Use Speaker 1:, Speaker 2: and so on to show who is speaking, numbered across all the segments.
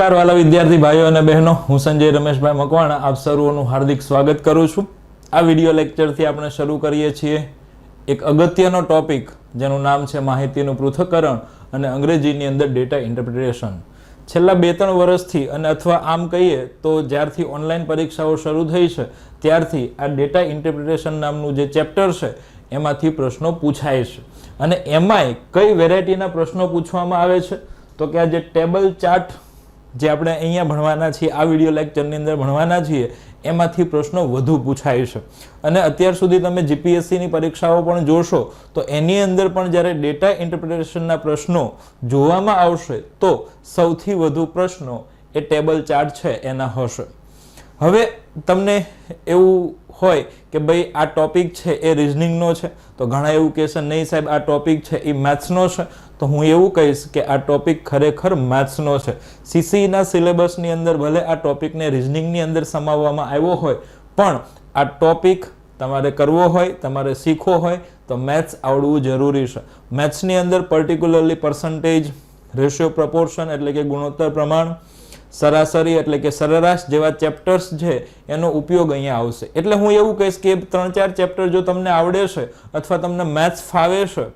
Speaker 1: નમસ્કાર વાલા વિદ્યાર્થી ભાઈઓ અને બહેનો, હું સંજય રમેશભાઈ મકવાણા આપ સર્વોનું હાર્દિક સ્વાગત કરું છું. આ વિડિયો લેક્ચરથી આપણે શરૂ કરીએ છીએ એક અગત્યનો ટોપિક જેનું નામ છે માહિતીનું પૃથ્થકરણ અને અંગ્રેજીની અંદર ડેટા ઇન્ટરપ્રિટેશન. છેલ્લા 2-3 વર્ષથી અને અથવા આમ કહીએ તો જ્યારથી ઓનલાઈન પરીક્ષાઓ શરૂ થઈ છે ત્યારથી આ ડેટા ઇન્ટરપ્રિટેશન નામનું જે ચેપ્ટર છે એમાંથી પ્રશ્નો પૂછાય છે. અને એમાંય કઈ વેરાયટીના પ્રશ્નો પૂછવામાં આવે છે તો કે આ જે ટેબલ ચાર્ટ જે આપણે અહીંયા ભણવાના છીએ, આ વિડિયો લેક્ચરની અંદર ભણવાના છીએ, એમાંથી પ્રશ્નો વધુ પૂછાય છે. અને અત્યાર સુધી તમે જીપીએસસીની પરીક્ષાઓ પણ જોશો તો એની અંદર પણ જ્યારે ડેટા ઇન્ટરપ્રિટેશનના પ્રશ્નો જોવામાં આવશે તો સૌથી વધુ પ્રશ્નો એ ટેબલ ચાર્ટ છે એના હશે. હવે તમને એવું હોય કે ભાઈ આ ટોપિક છે એ રિઝનિંગનો છે, તો ઘણા એવું કહેશે નહીં સાહેબ આ ટોપિક છે એ મેથ્સનો છે. તો હું એવું કહીશ કે આ ટોપિક ખરેખર મેથ્સનો છે. સીસીના સિલેબસની અંદર ભલે આ ટોપિકને રિઝનિંગની અંદર સમાવવામાં આવ્યો હોય, પણ આ ટોપિક તમારે કરવો હોય, તમારે શીખવો હોય તો મેથ્સ આવડવું જરૂરી છે. મેથ્સની અંદર પર્ટિક્યુલરલી પર્સન્ટેજ, રેશિયો પ્રપોર્શન એટલે કે ગુણોત્તર પ્રમાણ, સરાસરી એટલે કે સરેરાશ જેવા ચેપ્ટર્સ છે એનો ઉપયોગ અહીંયા આવશે. એટલે હું એવું કહીશ કે 3-4 ચેપ્ટર જો તમને આવડે છે અથવા તમને મેથ્સ ફાવે છે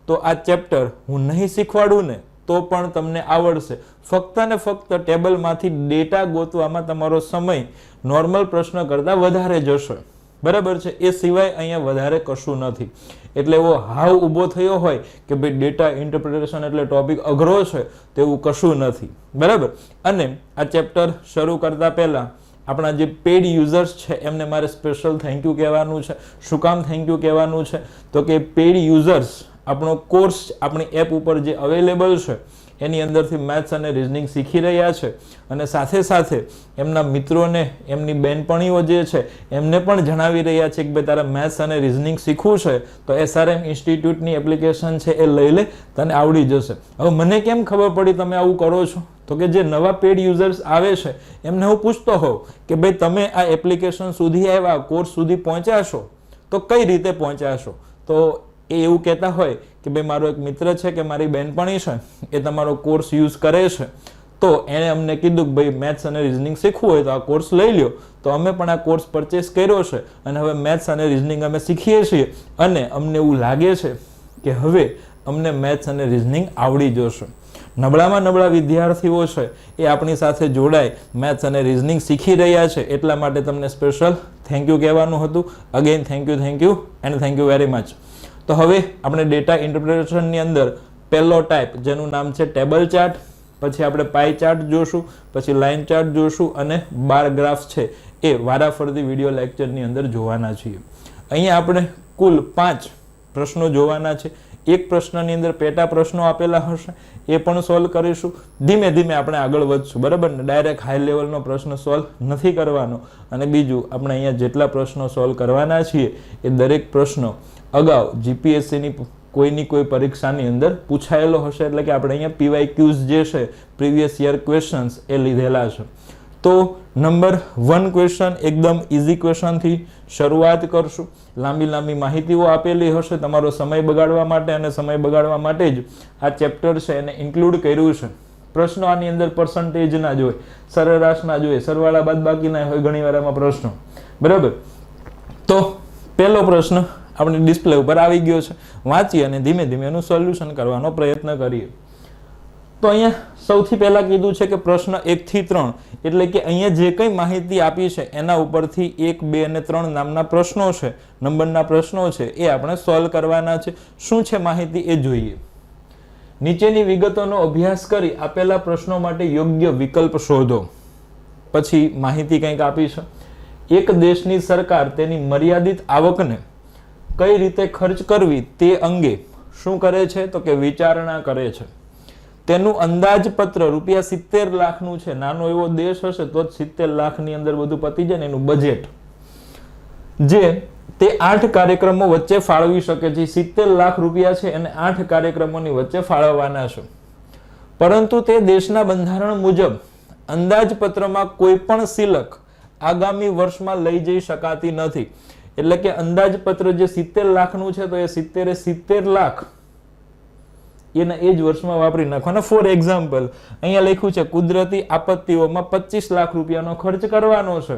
Speaker 1: તો આ ચેપ્ટર હું નહીં શીખવાડું ને તો પણ તમને આવડશે. ફક્ત ને ફક્ત ટેબલમાંથી ડેટા ગોતવામાં તમારો સમય નોર્મલ પ્રશ્ન કરતાં વધારે જશે, બરાબર છે. એ સિવાય અહીંયા વધારે કશું નથી. એટલે એવો હાવ ઊભો થયો હોય કે ભાઈ ડેટા ઇન્ટરપ્રિટેશન એટલે ટોપિક અઘરો છે, તેવું કશું નથી, બરાબર. અને આ ચેપ્ટર શરૂ કરતા પહેલા આપણા જે પેડ યુઝર્સ છે એમને મારે સ્પેશિયલ થેન્ક યુ કહેવાનું છે. શું કામ થેન્ક યુ કહેવાનું છે તો કે પેડ યુઝર્સ આપણો કોર્સ આપણી એપ ઉપર જે અવેલેબલ છે એની અંદરથી મેથ્સ અને રિઝનિંગ શીખી રહ્યા છે અને સાથે સાથે એમના મિત્રોને, એમની બહેનપણીઓ જે છે એમને પણ જણાવી રહ્યા છે કે ભાઈ તારે મેથ્સ અને રિઝનિંગ શીખવું છે તો SRM ઇન્સ્ટિટ્યૂટની એપ્લિકેશન છે એ લઈ લે, તને આવડી જશે. હવે મને કેમ ખબર પડી તમે આવું કરો છો તો કે જે નવા પેડ યુઝર્સ આવે છે એમને હું પૂછતો હોઉં કે ભાઈ તમે આ એપ્લિકેશન સુધી આવ્યા, કોર્સ સુધી પહોંચ્યા તો કઈ રીતે પહોંચ્યા તો એ એવું કહેતા હોય કે ભાઈ મારો એક મિત્ર છે કે મારી બહેનપણી છે એ તમારો કોર્સ યુઝ કરે છે, તો એણે અમને કીધું કે ભાઈ મેથ્સ અને રિઝનિંગ શીખવું હોય તો આ કોર્સ લઈ લ્યો. તો અમે પણ આ કોર્સ પરચેસ કર્યો છે અને હવે મેથ્સ અને રિઝનિંગ અમે શીખીએ છીએ અને અમને એવું લાગે છે કે હવે અમને મેથ્સ અને રિઝનિંગ આવડી જશે. નબળામાં નબળા વિદ્યાર્થીઓ છે એ આપણી સાથે જોડાય, મેથ્સ અને રિઝનિંગ શીખી રહ્યા છે, એટલા માટે તમને સ્પેશિયલ થેન્ક યુ કહેવાનું હતું. Again thank you and thank you very much. તો હવે આપણે ડેટા ઇન્ટરપ્રિટેશનની અંદર પહેલો ટાઈપ જેનું નામ છે ટેબલ ચાર્ટ, પછી આપણે પાઈ ચાર્ટ જોશું, પછી લાઇન ચાર્ટ જોશું અને બાર ગ્રાફ છે એ વારાફરતી વિડીયો લેક્ચરની અંદર જોવાના છીએ. અહીંયા આપણે કુલ 5 પ્રશ્નો જોવાના છે. એક પ્રશ્નની અંદર પેટા પ્રશ્નો આપેલા હશે એ પણ સોલ્વ કરીશું. ધીમે ધીમે આપણે આગળ વધશું, બરાબર ને. ડાયરેક્ટ હાઈ લેવલનો પ્રશ્ન સોલ્વ નથી કરવાનો. અને બીજું આપણે અહીંયા જેટલા પ્રશ્નો સોલ્વ કરવાના છીએ એ દરેક પ્રશ્નો અગાઉ જીપીએસસીની કોઈની કોઈ પરીક્ષાની અંદર પૂછાયેલો હશે, એટલે કે આપણે અહીંયા PYQs જે છે પ્રીવિયસ યર ક્વેશ્ચન્સ એ લીધેલા છે. તો નંબર 1 ક્વેશ્ચન એકદમ ઇઝી ક્વેશ્ચનથી શરૂઆત કરશું. લાંબી માહિતીઓ આપેલી હશે તમારો સમય બગાડવા માટે, અને સમય બગાડવા માટે જ આ ચેપ્ટર છે એને ઇન્ક્લુડ કર્યું છે. પ્રશ્નો આની અંદર પર્સન્ટેજ ના જોઈએ, સરેરાશ ના જોઈએ, સરવાળા બાદબાકી ના હોય ઘણી વાર એમાં પ્રશ્નો, બરાબર. તો પહેલો પ્રશ્ન આપણે ડિસ્પ્લે ઉપર આવી ગયો છે, વાંચીએ અને ધીમે ધીમે એનું સોલ્યુશન કરવાનો પ્રયત્ન કરીએ. તો અહીંયા સૌથી પહેલા કીધું છે કે પ્રશ્ન 1 થી 3 એટલે કે અહીંયા જે કંઈ માહિતી આપી છે એના ઉપરથી 1, 2 અને 3 નામના પ્રશ્નો છે, નંબરના પ્રશ્નો છે એ આપણે સોલ્વ કરવાના છે. શું છે માહિતી એ જોઈએ. નીચેની વિગતોનો અભ્યાસ કરી આપેલા પ્રશ્નો માટે યોગ્ય વિકલ્પ શોધો. પછી માહિતી કંઈક આપી છે. એક દેશની સરકાર તેની મર્યાદિત આવકને કઈ રીતે ખર્ચ કરવી તે અંગે શું કરે છે તો કે વિચારણા કરે છે. તેનું અંદાજપત્ર ₹70 લાખનું છે. નાનો એવો દેશ હશે તો જ 70 લાખની અંદર બધું પતી જાય ને એનું બજેટ, જે તે 8 કાર્યક્રમો વચ્ચે ફાળવી શકે છે. 70 લાખ રૂપિયા છે અને 8 કાર્યક્રમોની વચ્ચે ફાળવવાના છે. પરંતુ તે દેશના બંધારણ મુજબ અંદાજપત્રમાં કોઈ પણ સિલક આગામી વર્ષમાં લઈ જઈ શકાતી નથી. એટલે કે અંદાજપત્ર જે 70 લાખનું છે તો એ 70 લાખ એના એ જ વર્ષમાં વાપરી નાખવાના. ફોર એક્ઝામ્પલ અહીંયા લખ્યું છે કુદરતી આપત્તિઓમાં 25 લાખ રૂપિયાનો ખર્ચ કરવાનો છે,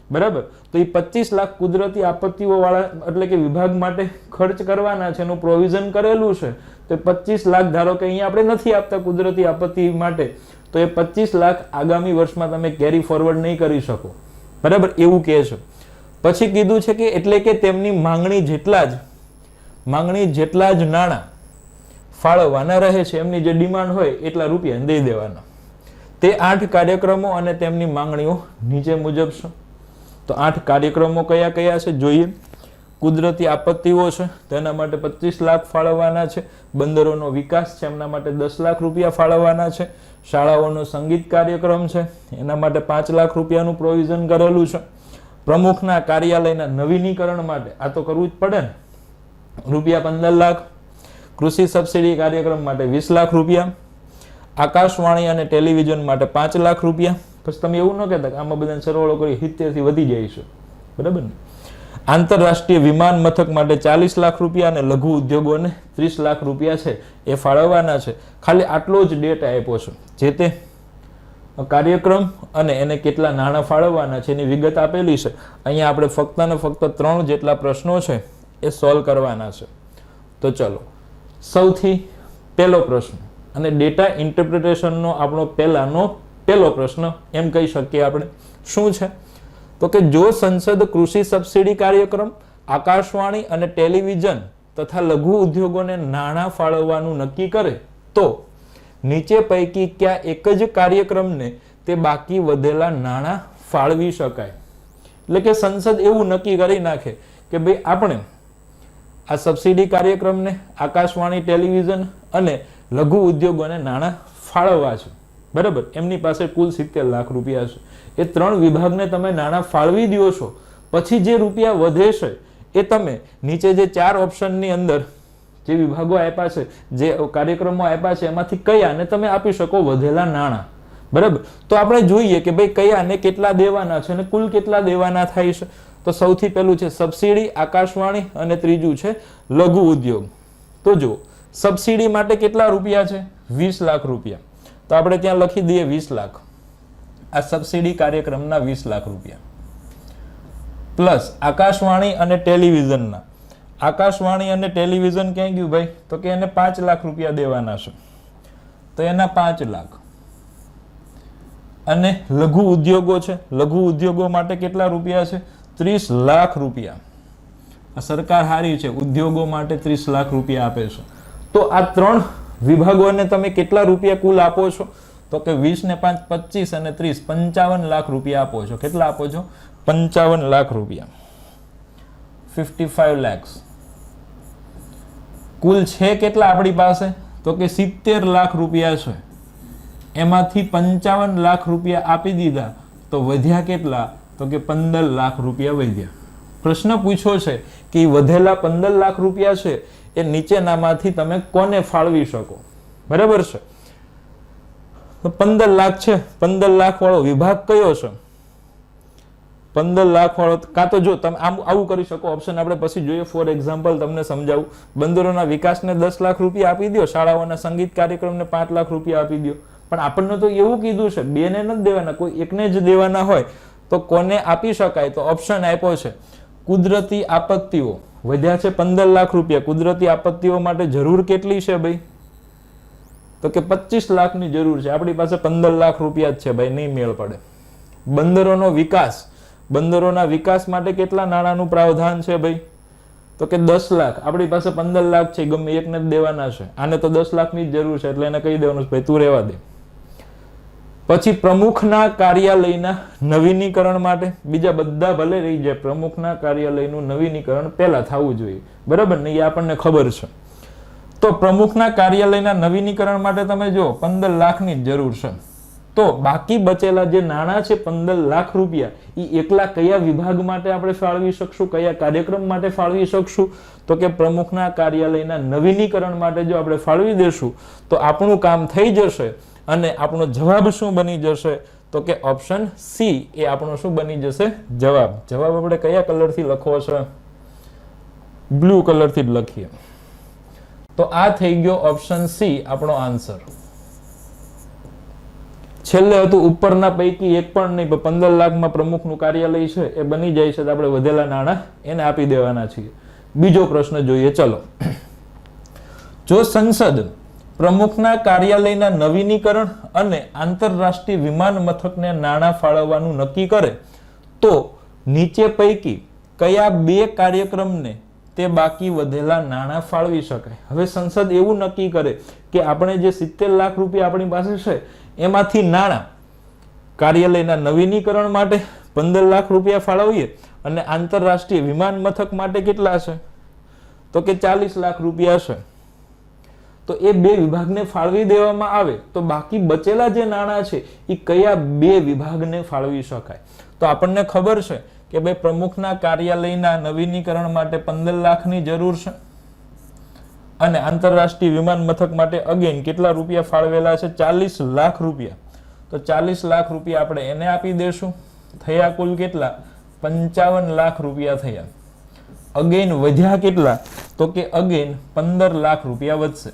Speaker 1: બરાબર. તો એ 25 લાખ કુદરતી આપત્તિઓ વાળા એટલે કે વિભાગ માટે ખર્ચ કરવાના છે, એનું પ્રોવિઝન કરેલું છે. તો 25 લાખ ધારો કે અહીંયા આપણે નથી આપતા કુદરતી આપત્તિ માટે, તો એ 25 લાખ આગામી વર્ષમાં તમે કેરી ફોરવર્ડ નહીં કરી શકો, બરાબર, એવું કહે છે. પછી કીધું છે કે એટલે કે તેમની માંગણી જેટલા જ નાણાં ફાળવવાના રહે છે, એમની જે ડિમાન્ડ હોય એટલા રૂપિયા દઈ દેવાના. તે 8 કાર્યક્રમો અને તેમની માંગણીઓ નીચે મુજબ છે. તો 8 કાર્યક્રમો કયા કયા છે જોઈએ. કુદરતી આપત્તિઓ છે તો એના માટે 25 લાખ ફાળવવાના છે. બંદરોનો વિકાસ છે એમના માટે 10 લાખ રૂપિયા ફાળવવાના છે. શાળાઓનો સંગીત કાર્યક્રમ છે એના માટે 5 લાખ રૂપિયાનું પ્રોવિઝન કરેલું છે. પ્રમુખના કાર્યાલયના નવીનીકરણ માટે આ તો કરવું જ પડે ને, રૂપિયા 15 લાખ. કૃષિ સબસિડી કાર્યક્રમ માટે 20 લાખ રૂપિયા. આકાશવાણી અને ટેલિવિઝન માટે 5 લાખ રૂપિયા. પછી તમે એવું ન કહેતા કે આમાં બધાને સરવાળો કરી 70 થી વધી જાય છે, બરાબર ને. આંતરરાષ્ટ્રીય વિમાન મથક માટે 40 લાખ રૂપિયા અને લઘુ ઉદ્યોગોને 30 લાખ રૂપિયા છે એ ફાળવવાના છે. ખાલી આટલો જ ડેટા આપ્યો છે, જે તે કાર્યક્રમ અને એને કેટલા નાણાં ફાળવવાના છે એની વિગત આપેલી છે. અહીંયા આપણે ફક્ત ને ફક્ત 3 જેટલા પ્રશ્નો છે એ સોલ્વ કરવાના છે. તો ચલો, સૌથી પહેલો પ્રશ્ન અને ડેટા ઇન્ટરપ્રિટેશનનો આપણો પહેલો પ્રશ્ન એમ કહી શકીએ આપણે. શું છે? તો કે જો સંસદ કૃષિ સબસિડી કાર્યક્રમ, આકાશવાણી અને ટેલિવિઝન તથા લઘુ ઉદ્યોગોને નાણાં ફાળવવાનું નક્કી કરે તો નીચે પૈકી કયા એક જ કાર્યક્રમને તે બાકી વધેલા નાણાં ફાળવી શકાય? એટલે કે સંસદ એવું નક્કી કરી નાખે કે ભાઈ આપણે આ સબસિડી કાર્યક્રમને, આકાશવાણી, ટેલિવિઝન અને લઘુ ઉદ્યોગોને નાણાં ફાળવવા છે, બરાબર. એમની પાસે કુલ 70 લાખ રૂપિયા છે. એ 3 વિભાગને તમે નાણાં ફાળવી દો છો. પછી જે રૂપિયા વધે છે એ તમે નીચે જે 4 ઓપ્શનની અંદર જે વિભાગો આપ્યા છે, જે કાર્યક્રમો આપ્યા છે, એમાંથી કયાને તમે આપી શકો વધેલા નાણાં, બરાબર. તો આપણે જોઈએ કે ભાઈ કયાને કેટલા દેવાના છે અને કુલ કેટલા દેવાના થાય છે. તો સૌથી પહેલું છે સબસિડી, આકાશવાણી અને ત્રીજું છે લઘુ ઉદ્યોગ. તો જુઓ, સબસિડી માટે કેટલા રૂપિયા છે? 20 લાખ રૂપિયા. તો આપણે ત્યાં લખી દઈએ 20 લાખ. આ સબસિડી કાર્યક્રમના 20 લાખ રૂપિયા પ્લસ આકાશવાણી અને ટેલિવિઝનના. આકાશવાણી અને ટેલિવિઝન ક્યાં ગયું ભાઈ? તો કે એને 5 લાખ રૂપિયા દેવાના છે, તો એના 5 લાખ. અને લઘુ ઉદ્યોગો છે, લઘુ ઉદ્યોગો માટે કેટલા રૂપિયા છે? 30 લાખ રૂપિયા. આ સરકાર હારી છે, ઉદ્યોગો માટે 30 લાખ રૂપિયા આપે છે. તો આ 3 વિભાગોને તમે કેટલા રૂપિયા કુલ આપો છો? તો કે 20 ને 5 25 અને 30 55 લાખ રૂપિયા આપો છો. કેટલા આપો છો? 55 લાખ રૂપિયા. 55 lakhs. કુલ છે કેટલા આપણી પાસે? તો કે 70 લાખ રૂપિયા છે. એમાંથી 55 લાખ રૂપિયા આપી દીધા તો વધ્યા કેટલા? તો કે 15 લાખ રૂપિયા વધ્યા. પ્રશ્ન પૂછ્યો છે કે વધેલા 15 લાખ રૂપિયા છે એ નીચેનામાંથી તમે કોને ફાળવી શકો, બરાબર છે. તો 15 લાખ છે, 15 લાખ વાળો વિભાગ કયો છે? 15 લાખ વાળો, કાં તો જો તમે આવું કરી શકો, ઓપ્શન આપણે પછી જોઈએ. ફોર એક્ઝામ્પલ તમને સમજાવું. બંદરોના વિકાસને 10 લાખ રૂપિયા આપી દો, શાળાઓના સંગીત કાર્યક્રમને 5 લાખ રૂપિયા આપી દો. પણ આપણને તો એવું કીધું છે બેને નથી દેવાના, કોઈ એકને જ દેવાના હોય તો કોને આપી શકાય? તો ઓપ્શન આપ્યો છે કુદરતી આપત્તિઓ. વધ્યા છે 15 લાખ રૂપિયા. કુદરતી આપત્તિઓ માટે જરૂર કેટલી છે ભાઈ? તો કે 25 લાખની જરૂર છે. આપણી પાસે 15 લાખ રૂપિયા જ છે ભાઈ, નહીં મેળ પડે. બંદરોનો વિકાસ, બંદરોના વિકાસ માટે કેટલા નાણાંનું પ્રાવધાન છે ભાઈ? તો કે 10 લાખ. આપણી પાસે 15 લાખ છે, ગમે એકને જ દેવાના છે. આને તો 10 લાખની જ જરૂર છે એટલે એને કહી દેવાનું ભાઈ તું રહેવા દે. પછી પ્રમુખના કાર્યાલયના નવીનીકરણ માટે, બીજા બધા ભલે રહી જાય, પ્રમુખના કાર્યાલયનું નવીનીકરણ પહેલા થવું જોઈએ, બરાબર ને? એ આપણને ખબર છે. તો પ્રમુખના કાર્યાલયના નવીનીકરણ માટે તમે જો 15 લાખની જ જરૂર છે. તો બાકી બચેલા જે નાણાં છે 15 લાખ રૂપિયા, એ એકલા કયા વિભાગ માટે આપણે ફાળવી શકશું, કયા કાર્યક્રમ માટે ફાળવી શકશું? તો કે પ્રમુખના કાર્યાલયના નવીનીકરણ માટે જો આપણે ફાળવી દેશું તો આપણું કામ થઈ જશે. અને આપણો જવાબ શું બની જશે? તો કે ઓપ્શન સી એ આપણો શું બની જશે? જવાબ. જવાબ આપણે કયા કલરથી લખવો છે? બ્લુ કલરથી જ લખીએ. તો આ થઈ ગયો ઓપ્શન સી આપણો આન્સર. છેલ્લે હતું ઉપરના પૈકી એક પણ નહીં, 15 લાખમાં પ્રમુખનું કાર્યાલય છે એ બની જાય છે તો આપણે વધેલા નાણાં એને આપી દેવાના છીએ. બીજો પ્રશ્ન જોઈએ. ચલો, જો સંસદ પ્રમુખના કાર્યાલયના નવીનીકરણ અને આંતરરાષ્ટ્રીય વિમાન મથકને નાણાં ફાળવવાનું નક્કી કરે તો નીચે પૈકી કયા બે કાર્યક્રમને તે બાકી વધેલા નાણાં ફાળવી શકાય? હવે સંસદ એવું નક્કી કરે કે આપણે જે 70 લાખ રૂપિયા આપણી પાસે છે એમાંથી નાણાં કાર્યાલયના નવીનીકરણ માટે 15 લાખ રૂપિયા ફાળવીએ અને આંતરરાષ્ટ્રીય વિમાન મથક માટે કેટલા છે? તો કે 40 લાખ રૂપિયા છે. તો એ બે વિભાગને ફાળવી દેવામાં આવે તો બાકી બચેલા જે નાણાં છે એ કયા બે વિભાગને ફાળવી શકાય? તો આપણને ખબર છે કે ભાઈ પ્રમુખના કાર્યાલયના નવીનીકરણ માટે 15 લાખની જરૂર છે અને આંતરરાષ્ટ્રીય વિમાન મથક માટે અગેન કેટલા રૂપિયા ફાળવેલા છે? 40 લાખ રૂપિયા. તો 40 લાખ રૂપિયા આપણે એને આપી દેશું. થયા કુલ કેટલા? 55 લાખ રૂપિયા થયા. અગેન વધ્યા કેટલા? તો કે અગેન 15 લાખ રૂપિયા વધશે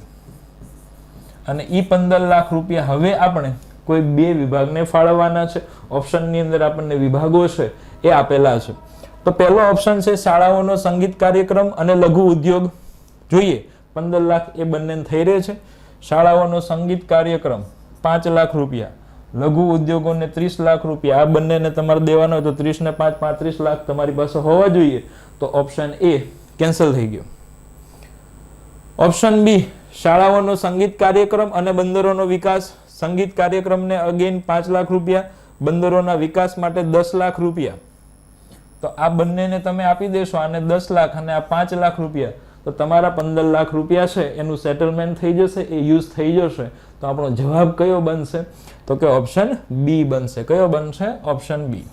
Speaker 1: અને ઈ 15 લાખ રૂપિયા હવે આપણે કોઈ બે વિભાગને ફાળવવાના છે. ઓપ્શનની અંદર આપણને વિભાગો છે એ આપેલા છે. તો પહેલો ઓપ્શન છે શાળાઓનો સંગીત કાર્યક્રમ અને લઘુ ઉદ્યોગ. જોઈએ 15 લાખ એ બંને થઈ રહે છે. શાળાઓનો સંગીત કાર્યક્રમ 5 લાખ રૂપિયા, લઘુ ઉદ્યોગોને 30 લાખ રૂપિયા. આ બંનેને તમારે દેવાનો હોય તો 30 ને 5 35 લાખ તમારી પાસે હોવા જોઈએ. તો ઓપ્શન એ કેન્સલ થઈ ગયો. ઓપ્શન બી શાળાઓનો સંગીત કાર્યક્રમ અને બંદરોનો વિકાસ. સંગીત કાર્યક્રમને અગેન 5 લાખ રૂપિયા, બંદરોના વિકાસ માટે 10 લાખ રૂપિયા. તો આ બંનેને તમે આપી દેશો, આને 10 લાખ અને આ 5 લાખ રૂપિયા, તો તમારા 15 લાખ રૂપિયા છે એનું સેટલમેન્ટ થઈ જશે, એ યુઝ થઈ જશે. તો આપણો જવાબ કયો બનશે? તો કે ઓપ્શન બી બનશે. કયો બનશે? Option B.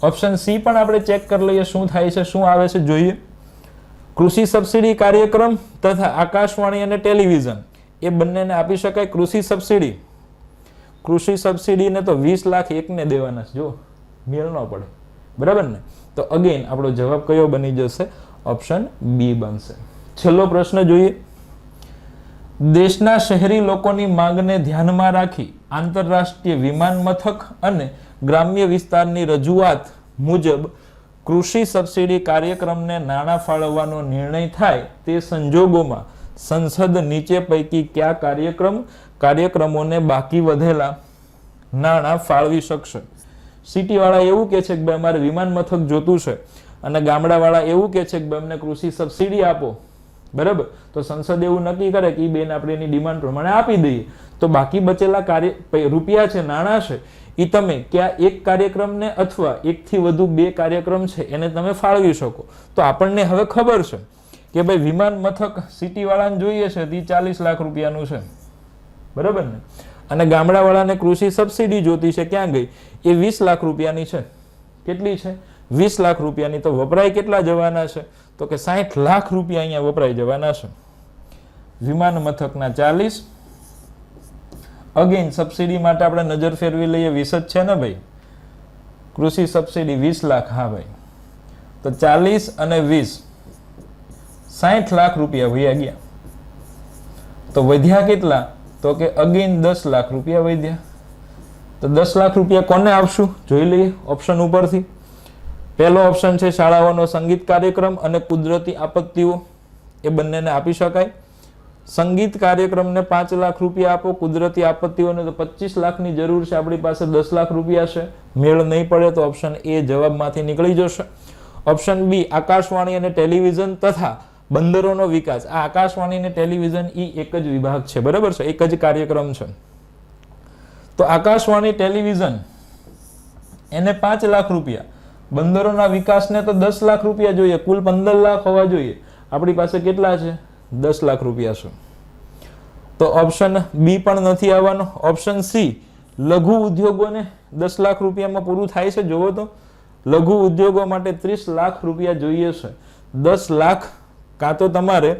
Speaker 1: ઓપ્શન સી પણ આપણે ચેક કરી લઈએ શું થાય છે, શું આવે છે જોઈએ. કૃષિ સબસિડી કાર્યક્રમ તથા આકાશવાણી અને ટેલિવિઝન એ બંનેને આપી શકાય. કૃષિ સબસિડીને તો 20 લાખ એકને દેવાના છે, જો મેળ ન પડે, બરાબર ને? તો અગેન આપણો જવાબ કયો બની જશે? ઓપ્શન બી બનશે. છેલ્લો પ્રશ્ન જોઈએ. દેશના શહેરી લોકોની માંગને ધ્યાનમાં રાખી આંતરરાષ્ટ્રીય વિમાન મથક અને ગ્રામ્ય વિસ્તારની રજૂઆત મુજબ કૃષિ સબસિડી કાર્યક્રમને નાણાં ફાળવવાનો નિર્ણય થાય તે સંજોગોમાં સંસદ નીચે પૈકી કયા કાર્યક્રમોને બાકી વધેલા નાણાં ફાળવી શકશે? સિટી વાળા એવું કે છે કે ભાઈ અમારે વિમાન મથક જોતું છે અને ગામડા વાળા એવું કે છે કે ભાઈ અમને કૃષિ સબસિડી આપો, બરાબર? તો સંસદ એવું નક્કી કરે કે એ બેન આપણે એની ડિમાન્ડ પ્રમાણે આપી દઈએ. તો બાકી બચેલા રૂપિયા છે, નાણાં છે, એ તમે ક્યાં એક કાર્યક્રમને અથવા એકથી વધુ બે કાર્યક્રમ છે એને તમે ફાળવી શકો. તો આપણને હવે ખબર છે કે ભાઈ વિમાન મથક સિટી વાળાને જોઈએ છે તે 40 લાખ રૂપિયાનું છે, બરાબર ને? અને ગામડા વાળાને કૃષિ સબસિડી જોતી છે, ક્યાં ગઈ? એ 20 લાખ રૂપિયાની છે. કેટલી છે? 20 લાખ રૂપિયાની. તો વપરાય કેટલા જવાના છે? તો કે 60 લાખ રૂપિયા અહીંયા વપરાઈ જવાના છે. વિમાન મથકના 40. અગેન સબસિડી માટે આપણે નજર ફેરવી લઈએ, 20 જ છે ને ભાઈ? કૃષિ સબસિડી 20 લાખ, હા ભાઈ. તો 40 અને 20 60 લાખ રૂપિયા વહ્યા ગયા. તો વધ્યા કેટલા? તો કે અગેન 10 લાખ રૂપિયા વધ્યા. તો 10 લાખ રૂપિયા કોને આપશું જોઈ લઈએ ઓપ્શન ઉપરથી. પહેલો ઓપ્શન છે શાળાઓનો સંગીત કાર્યક્રમ અને કુદરતી આપત્તિઓ, એ બંનેને આપી શકાય. સંગીત કાર્યક્રમને 5 લાખ રૂપિયા આપો, કુદરતી આપત્તિઓને તો 25 લાખની જરૂર છે, આપણી પાસે 10 લાખ રૂપિયા છે, મેળ નહીં પડે તો ઓપ્શન એ જવાબમાંથી નીકળી જશે. ઓપ્શન બી આકાશવાણી અને ટેલિવિઝન તથા બંદરોનો વિકાસ. આ આકાશવાણી અને ટેલિવિઝન એ એક જ વિભાગ છે, બરાબર છે? એક જ કાર્યક્રમ છે. તો આકાશવાણી ટેલિવિઝન એને 5 લાખ રૂપિયા, બંદરોના વિકાસને તો 10 લાખ રૂપિયા જોઈએ, કુલ 15 લાખ હોવા જોઈએ. આપણી પાસે કેટલા છે? 10 લાખ રૂપિયા છે. તો ઓપ્શન બી પણ નથી આવવાનો. ઓપ્શન સી લઘુ ઉદ્યોગોને 10 લાખ રૂપિયામાં પૂરું થાય છે. જોવો તો લઘુ ઉદ્યોગો માટે 30 લાખ રૂપિયા જોઈએ છે. 10 લાખ કાં તો તમારે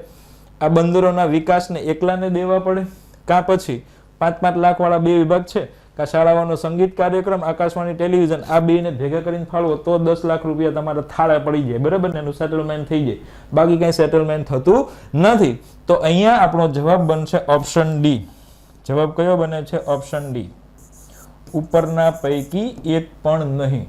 Speaker 1: આ બંદરોના વિકાસને એકલાને દેવા પડે, કાં પછી 5-5 લાખ વાળા બે વિભાગ છે કે શાળાઓનો સંગીત કાર્યક્રમ, આકાશવાણી, ટેલિવિઝન, આ બેને ભેગા કરીને ફાળવો તો 10 લાખ રૂપિયા તમારા થાળે પડી જાય, બરાબર ને, એનું સેટલમેન્ટ થઈ જાય. બાકી કઈ સેટલમેન્ટ થતું નથી. તો અહીંયા આપણો જવાબ બનશે ઓપ્શન ડી. જવાબ કયો બને છે? ઓપ્શન ડી, ઉપરના પૈકી એક પણ નહીં.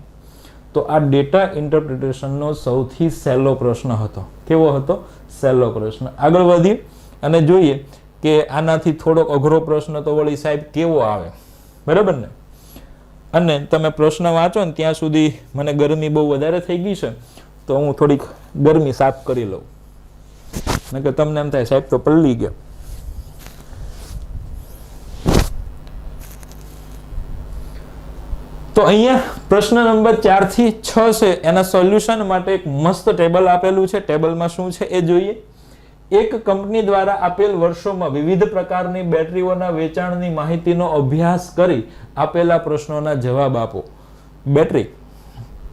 Speaker 1: તો આ ડેટા ઇન્ટરપ્રિટેશનનો સૌથી સહેલો પ્રશ્ન હતો. કેવો હતો? સહેલો પ્રશ્ન. આગળ વધીએ અને જોઈએ કે આનાથી થોડોક અઘરો પ્રશ્ન તો વળી સાહેબ કેવો આવે, બરાબર ને. અને તમે પ્રશ્ન વાંચો ને ત્યાં સુધી મને ગરમી બહુ વધારે થઈ ગઈ છે, તો હું થોડીક ગરમી સાફ કરી લઉં, નકર તમને એમ થાય સાહેબ તો પલળી ગયા. તો અહીંયા પ્રશ્ન નંબર 4 થી 6 છે, એના સોલ્યુશન માટે એક મસ્ત ટેબલ આપેલું છે. ટેબલમાં શું છે એ જોઈએ. એક કંપની દ્વારા આપેલ વર્ષોમાં વિવિધ પ્રકારની બેટરીઓના વેચાણની માહિતીનો અભ્યાસ કરી આપેલા પ્રશ્નોના જવાબ આપો.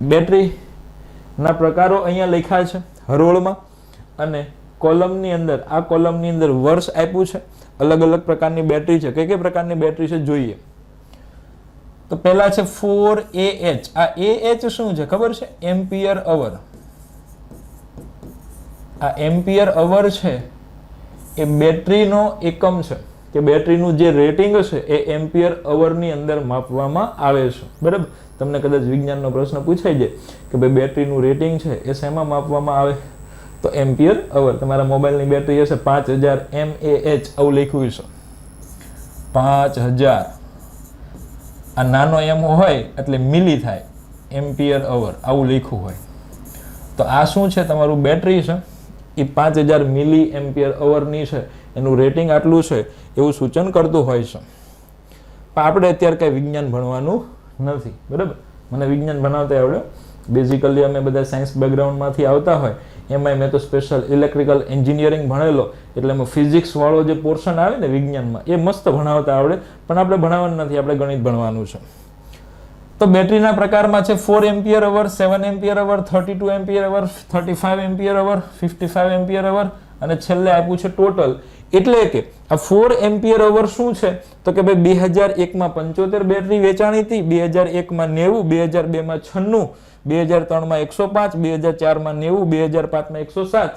Speaker 1: બેટરીના પ્રકારો અહીંયા લખ્યા છે હરોળમાં, અને કોલમની અંદર, આ કોલમની અંદર વર્ષ આપ્યું છે. અલગ અલગ પ્રકારની બેટરી છે. કઈ કઈ પ્રકારની બેટરી છે જોઈએ. તો પહેલા છે 4Ah. આ Ah શું છે ખબર છે? એમ્પિયર અવર. આ એમ્પિયર અવર છે એ બેટરીનો એકમ છે, કે બેટરીનું જે રેટિંગ છે એ એમ્પિયર અવરની અંદર માપવામાં આવે છે, બરાબર. તમને કદાચ વિજ્ઞાનનો પ્રશ્ન પૂછાઈ જાય કે ભાઈ બેટરીનું રેટિંગ છે એ શેમાં માપવામાં આવે, તો એમ્પિયર અવર. તમારા મોબાઈલની બેટરી હશે 5000 mAh, આવું લખ્યું છે 5000. આ નાનો એમ હોય એટલે મિલી થાય, એમ્પિયર અવર આવું લખ્યું હોય. તો આ શું છે? તમારું બેટરી છે એ 5000 મિલી એમ્પિયર અવરની છે, એનું રેટિંગ આટલું છે એવું સૂચન કરતું હોય છે. પણ આપણે અત્યારે કઈ વિજ્ઞાન ભણવાનું નથી, બરાબર. મને વિજ્ઞાન ભણાવતા આવડે. બેઝિકલી અમે બધા સાયન્સ બેકગ્રાઉન્ડમાંથી આવતા હોય, એમાં મેં તો સ્પેશિયલ ઇલેક્ટ્રિકલ એન્જિનિયરિંગ ભણેલો, એટલે એમાં ફિઝિક્સ વાળો જે પોર્શન આવે ને વિજ્ઞાનમાં, એ મસ્ત ભણાવતા આવડે. પણ આપણે ભણાવવાનું નથી, આપણે ગણિત ભણવાનું છે. તો બેટરીના પ્રકારમાં છે 4 એમ્પિયર અવર, 7 એમ્પિયર અવર, 32 એમ્પિયર અવર, 35 એમ્પિયર અવર, 55 એમ્પિયર અવર, અને છેલ્લે આપ્યું છે ટોટલ. એટલે કે આ 4 એમ્પિયર અવર શું છે? તો કે ભાઈ 2001 માં 75 બેટરી વેચાણી હતી, 2001 માં 90, 2002 માં 96, 2003 માં 105, 2004 માં 90, 2005 માં 107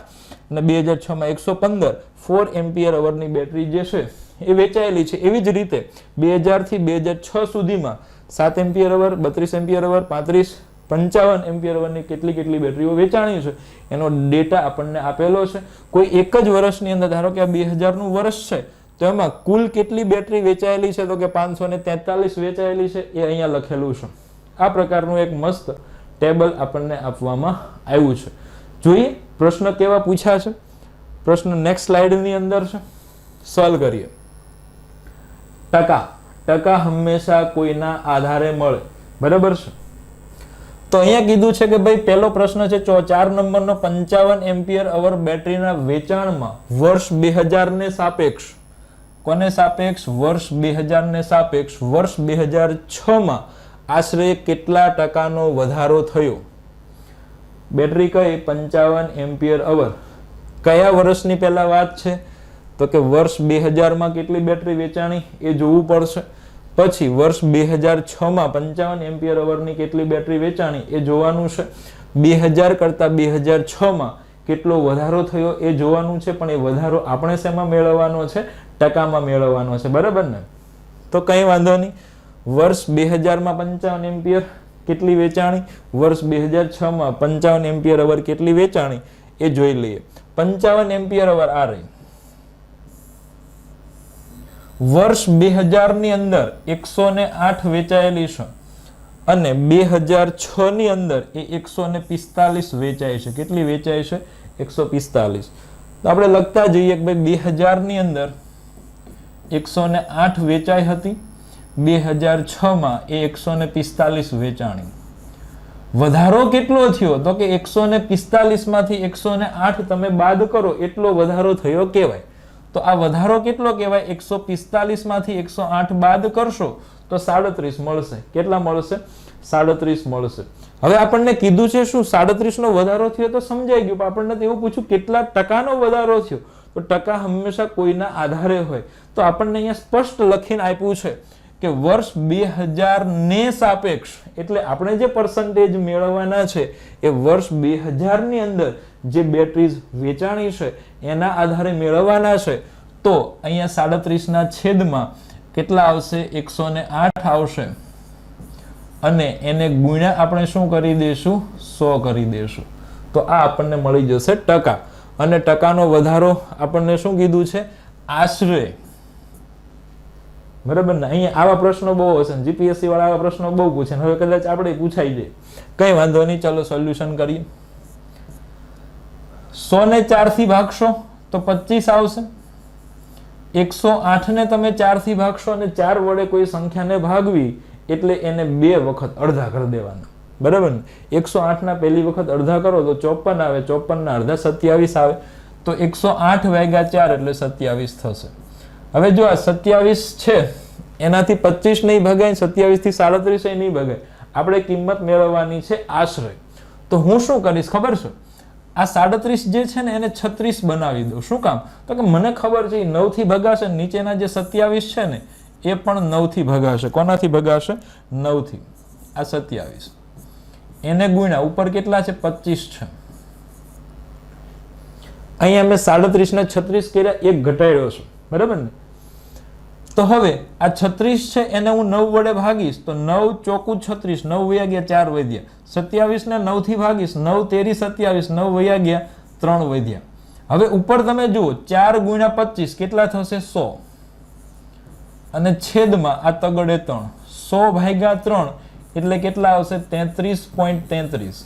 Speaker 1: અને 2006 માં 115 4 એમ્પિયર અવરની બેટરી જે છે એ વેચાયેલી છે. એવી જ રીતે 2000 થી 2006 સુધીમાં 7 એમ્પિયર અવર, 32 એમ્પિયર અવર, 35, 55 એમ્પિયર અવરની કેટલી બેટરીઓ વેચાણી છે એનો ડેટા આપણને આપેલો છે. કોઈ એક જ વર્ષની અંદર, ધારો કે આ 2000 નું વર્ષ છે, તો એમાં કુલ કેટલી બેટરી વેચાયેલી છે? તો કે 543 વેચાયેલી છે, એ અહીંયા લખેલું છે. આ પ્રકારનું એક મસ્ત ટેબલ આપણને આપવામાં આવ્યું છે. જોઈએ પ્રશ્ન કેવા પૂછ્યા છે. પ્રશ્ન નેક્સ્ટ સ્લાઇડની અંદર છે, સોલ્વ કરીએ. ટકા હંમેશા કોઈના આધારે મળે, બરાબર છે. તો અહીંયા કીધું છે કે ભાઈ પહેલો પ્રશ્ન છે 4 નંબરનો, 55 એમ્પિયર અવર બેટરીના વેચાણમાં વર્ષ 2000 ને સાપેક્ષ, કોને સાપેક્ષ? વર્ષ 2000 ને સાપેક્ષ વર્ષ 2006 માં આશરે કેટલા ટકાનો વધારો થયો? બેટરી કઈ? 55 એમ્પિયર અવર. કયા વર્ષની પહેલા વાત છે? તો કે વર્ષ 2000 માં કેટલી બેટરી વેચાણી એ જોવું પડશે. પછી વર્ષ 2006 માં 55 એમ્પિયર અવરની કેટલી બેટરી વેચાણી એ જોવાનું છે. 2000 કરતા 2006 માં કેટલો વધારો થયો એ જોવાનું છે. પણ એ વધારો આપણે શેમાં મેળવવાનો છે? ટકામાં મેળવવાનો છે, બરાબર ને. તો કઈ વાંધો નહીં. વર્ષ 2000 માં 55 એમ્પિયર કેટલી વેચાણી, વર્ષ 2006 માં 55 એમ્પિયર અવર કેટલી વેચાણી એ જોઈ લઈએ. 55 એમ્પિયર અવર આ રહી. વર્ષ 2000 ની અંદર 108 વેચાયેલી છે અને 2006 ની અંદર એ 145 વેચાય છે. કેટલી વેચાય છે? 145. તો આપણે લખતા જઈએ કે ભાઈ 2000 ની અંદર 108 વેચાઈ હતી, 2006 માં એ 145 વેચાણી. વધારો કેટલો થયો? તો કે 145 માંથી 108 તમે બાદ કરો એટલો વધારો થયો કહેવાય. તો આ વધારો કેટલો કહેવાય? 145 માંથી 108 બાદ કરશો તો 37 મળશે. કેટલા મળશે? 37 મળશે. હવે આપણને કીધું છે શું? 37 નો વધારો થયો તો સમજાઈ ગયું. પણ આપણને તો એવું પૂછ્યું કેટલા ટકાનો વધારો થયો? તો ટકા હંમેશા કોઈના આધારે હોય. તો આપણને અહીંયા સ્પષ્ટ લખીને આપ્યું છે કે વર્ષ 2000 ને સાપેક્ષ, એટલે આપણે જે પર્સન્ટેજ મેળવવાના છે એ વર્ષ 2000 ની અંદર જે બેટરીઝ વેચાણી છે એના આધારે મેળવવાના છે. તો અહીંયા 37 ના છેદમાં કેટલા આવશે? 108 આવશે અને એને ગુણ્યા આપણે શું કરી દઈશું? 100 કરી દઈશું. તો આ આપણને મળી જશે ટકા. અને ટકાનો વધારો આપણને શું કીધું છે? આશરે. બરાબર ને? અહીંયા આવા પ્રશ્નો બહુ હશે, જીપીએસસી વાળા આવા પ્રશ્નો બહુ પૂછે. હવે કદાચ આપણે પૂછાઈ જાય, કઈ વાંધો નહીં. ચાલો સોલ્યુશન કરીએ. 100 ને 4 થી ભાગશો તો 25 આવશે. 108 ને તમે 4 થી ભાગશો અને 4 વડે કોઈ સંખ્યાને ભાગવી એટલે એને 2 વખત અડધા કરી દેવાના. બરાબર ને? 108 ના પહેલી વખત અડધા કરો તો 54 આવે, 54 ના અડધા 27 આવે. તો 108 ભાગ્યા 4 એટલે 27 થશે. હવે જો આ 27 છે એનાથી 25 નહીં ભગાય, 27 થી 37 નહીં ભગાય. આપણે કિંમત મેળવવાની છે આશરે. તો હું શું કરીશ ખબર છે? આ 37 જે છે ને એને 36 બનાવી દો. શું કામ? તો કે મને ખબર છે 9 થી ભગાશે, નીચેના જે 27 છે ને એ પણ 9 થી ભગાશે. કોનાથી ભગાશે? 9 થી. આ 27 એને ગુણ્યા ઉપર કેટલા છે? 25 છે. અહીંયા મેં 37 ને 36 કર્યા, એક ઘટાડ્યો છે. બરાબર ને? તો હવે આ 36 છે એને હું 9 વડે ભાગીશ તો 9 ચોકું 36, 9 વયા ગયા 4 વધ્યા. 27 ને 9 થી ભાગીશ, 9 તેરી 27, 9 વયા ગયા 3 વધ્યા. હવે ઉપર તમે જુઓ 4 ગુણ્યા 25 કેટલા થશે? 100 અને છેદમાં આ તગડે 3, 100 ભાગ્યા 3 એટલે કેટલા આવશે? 33.33.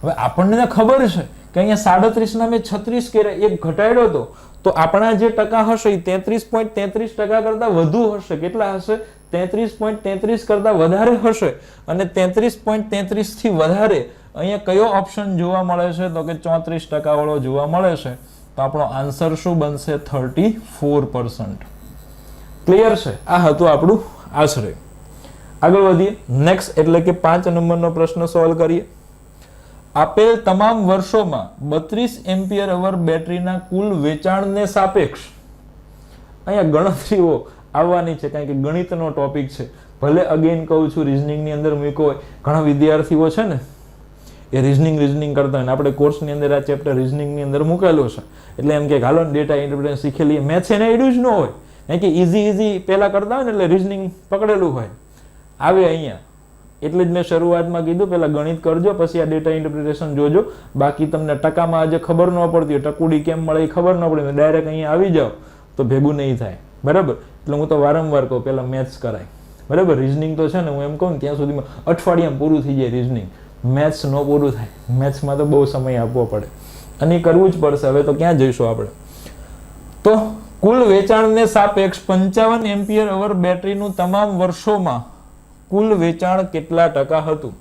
Speaker 1: હવે આપણને ખબર છે કે અહીંયા 37 ના મેં 36 કર્યા, એક ઘટાડ્યો તો આપણા જે ટકા હશે એ 33.33% કરતા વધુ હશે. કેટલા હશે? 33.33 કરતા વધારે હશે. અને 33.33 થી વધારે અહીંયા કયો ઓપ્શન જોવા મળે છે? તો કે 34% વાળો જોવા મળે છે. તો આપણો આન્સર શું બનશે? 34%. ક્લિયર છે? આ હતું આપણું આશરે. આગળ વધીએ. નેક્સ્ટ એટલે કે 5 નંબરનો પ્રશ્ન સોલ્વ કરીએ. આપેલ તમામ વર્ષોમાં 32 એમ્પિયર અવર બેટરીના કુલ વેચાણને સાપેક્ષ. અહીંયા ગણતરીઓ આવવાની છે કારણ કે ગણિતનો ટોપિક છે. ભલે અગેન કહું છું રિઝનિંગની અંદર મૂકો હોય, ઘણા વિદ્યાર્થીઓ છે ને એ રિઝનિંગ કરતા હોય. આપણે કોર્સની અંદર આ ચેપ્ટર રિઝનિંગની અંદર મૂકેલો છે એટલે એમ કે હાલો ડેટા ઇન્ટરપ્રિટેશન શીખેલી. મેથ્સ એને એડ્યું જ ન હોય કારણ કે ઇઝી પહેલા કરતા હોય ને એટલે રિઝનિંગ પકડેલું હોય. આવે અહીંયા એટલે જ મેં શરૂઆતમાં કીધું પહેલા ગણિત કરજો પછી આ ડેટા ઇન્ટરપ્રિટેશન જોજો. બાકી તમને ટકામાં આજે ખબર ન પડતી હોય, ટકુડી કેમ મળે એ ખબર ન પડે, ડાયરેક્ટ અહીંયા આવી જાઓ તો ભેગું નહીં થાય. બરાબર? એટલે હું તો વારંવાર કહું પહેલા મેથ્સ કરાય. બરાબર? રિઝનિંગ તો છે ને હું એમ કહું ને ત્યાં સુધીમાં અઠવાડિયામાં પૂરું થઈ જાય રિઝનિંગ. મેથ્સ ન પૂરું થાય. મેથ્સમાં તો બહુ સમય આપવો પડે અને કરવું જ પડશે. હવે તો ક્યાં જઈશું આપણે? તો કુલ વેચાણને સાપેક્ષ 55 એમ્પિયર અવર બેટરીનું તમામ વર્ષોમાં કુલ વેચાણ કેટલા ટકા હતું?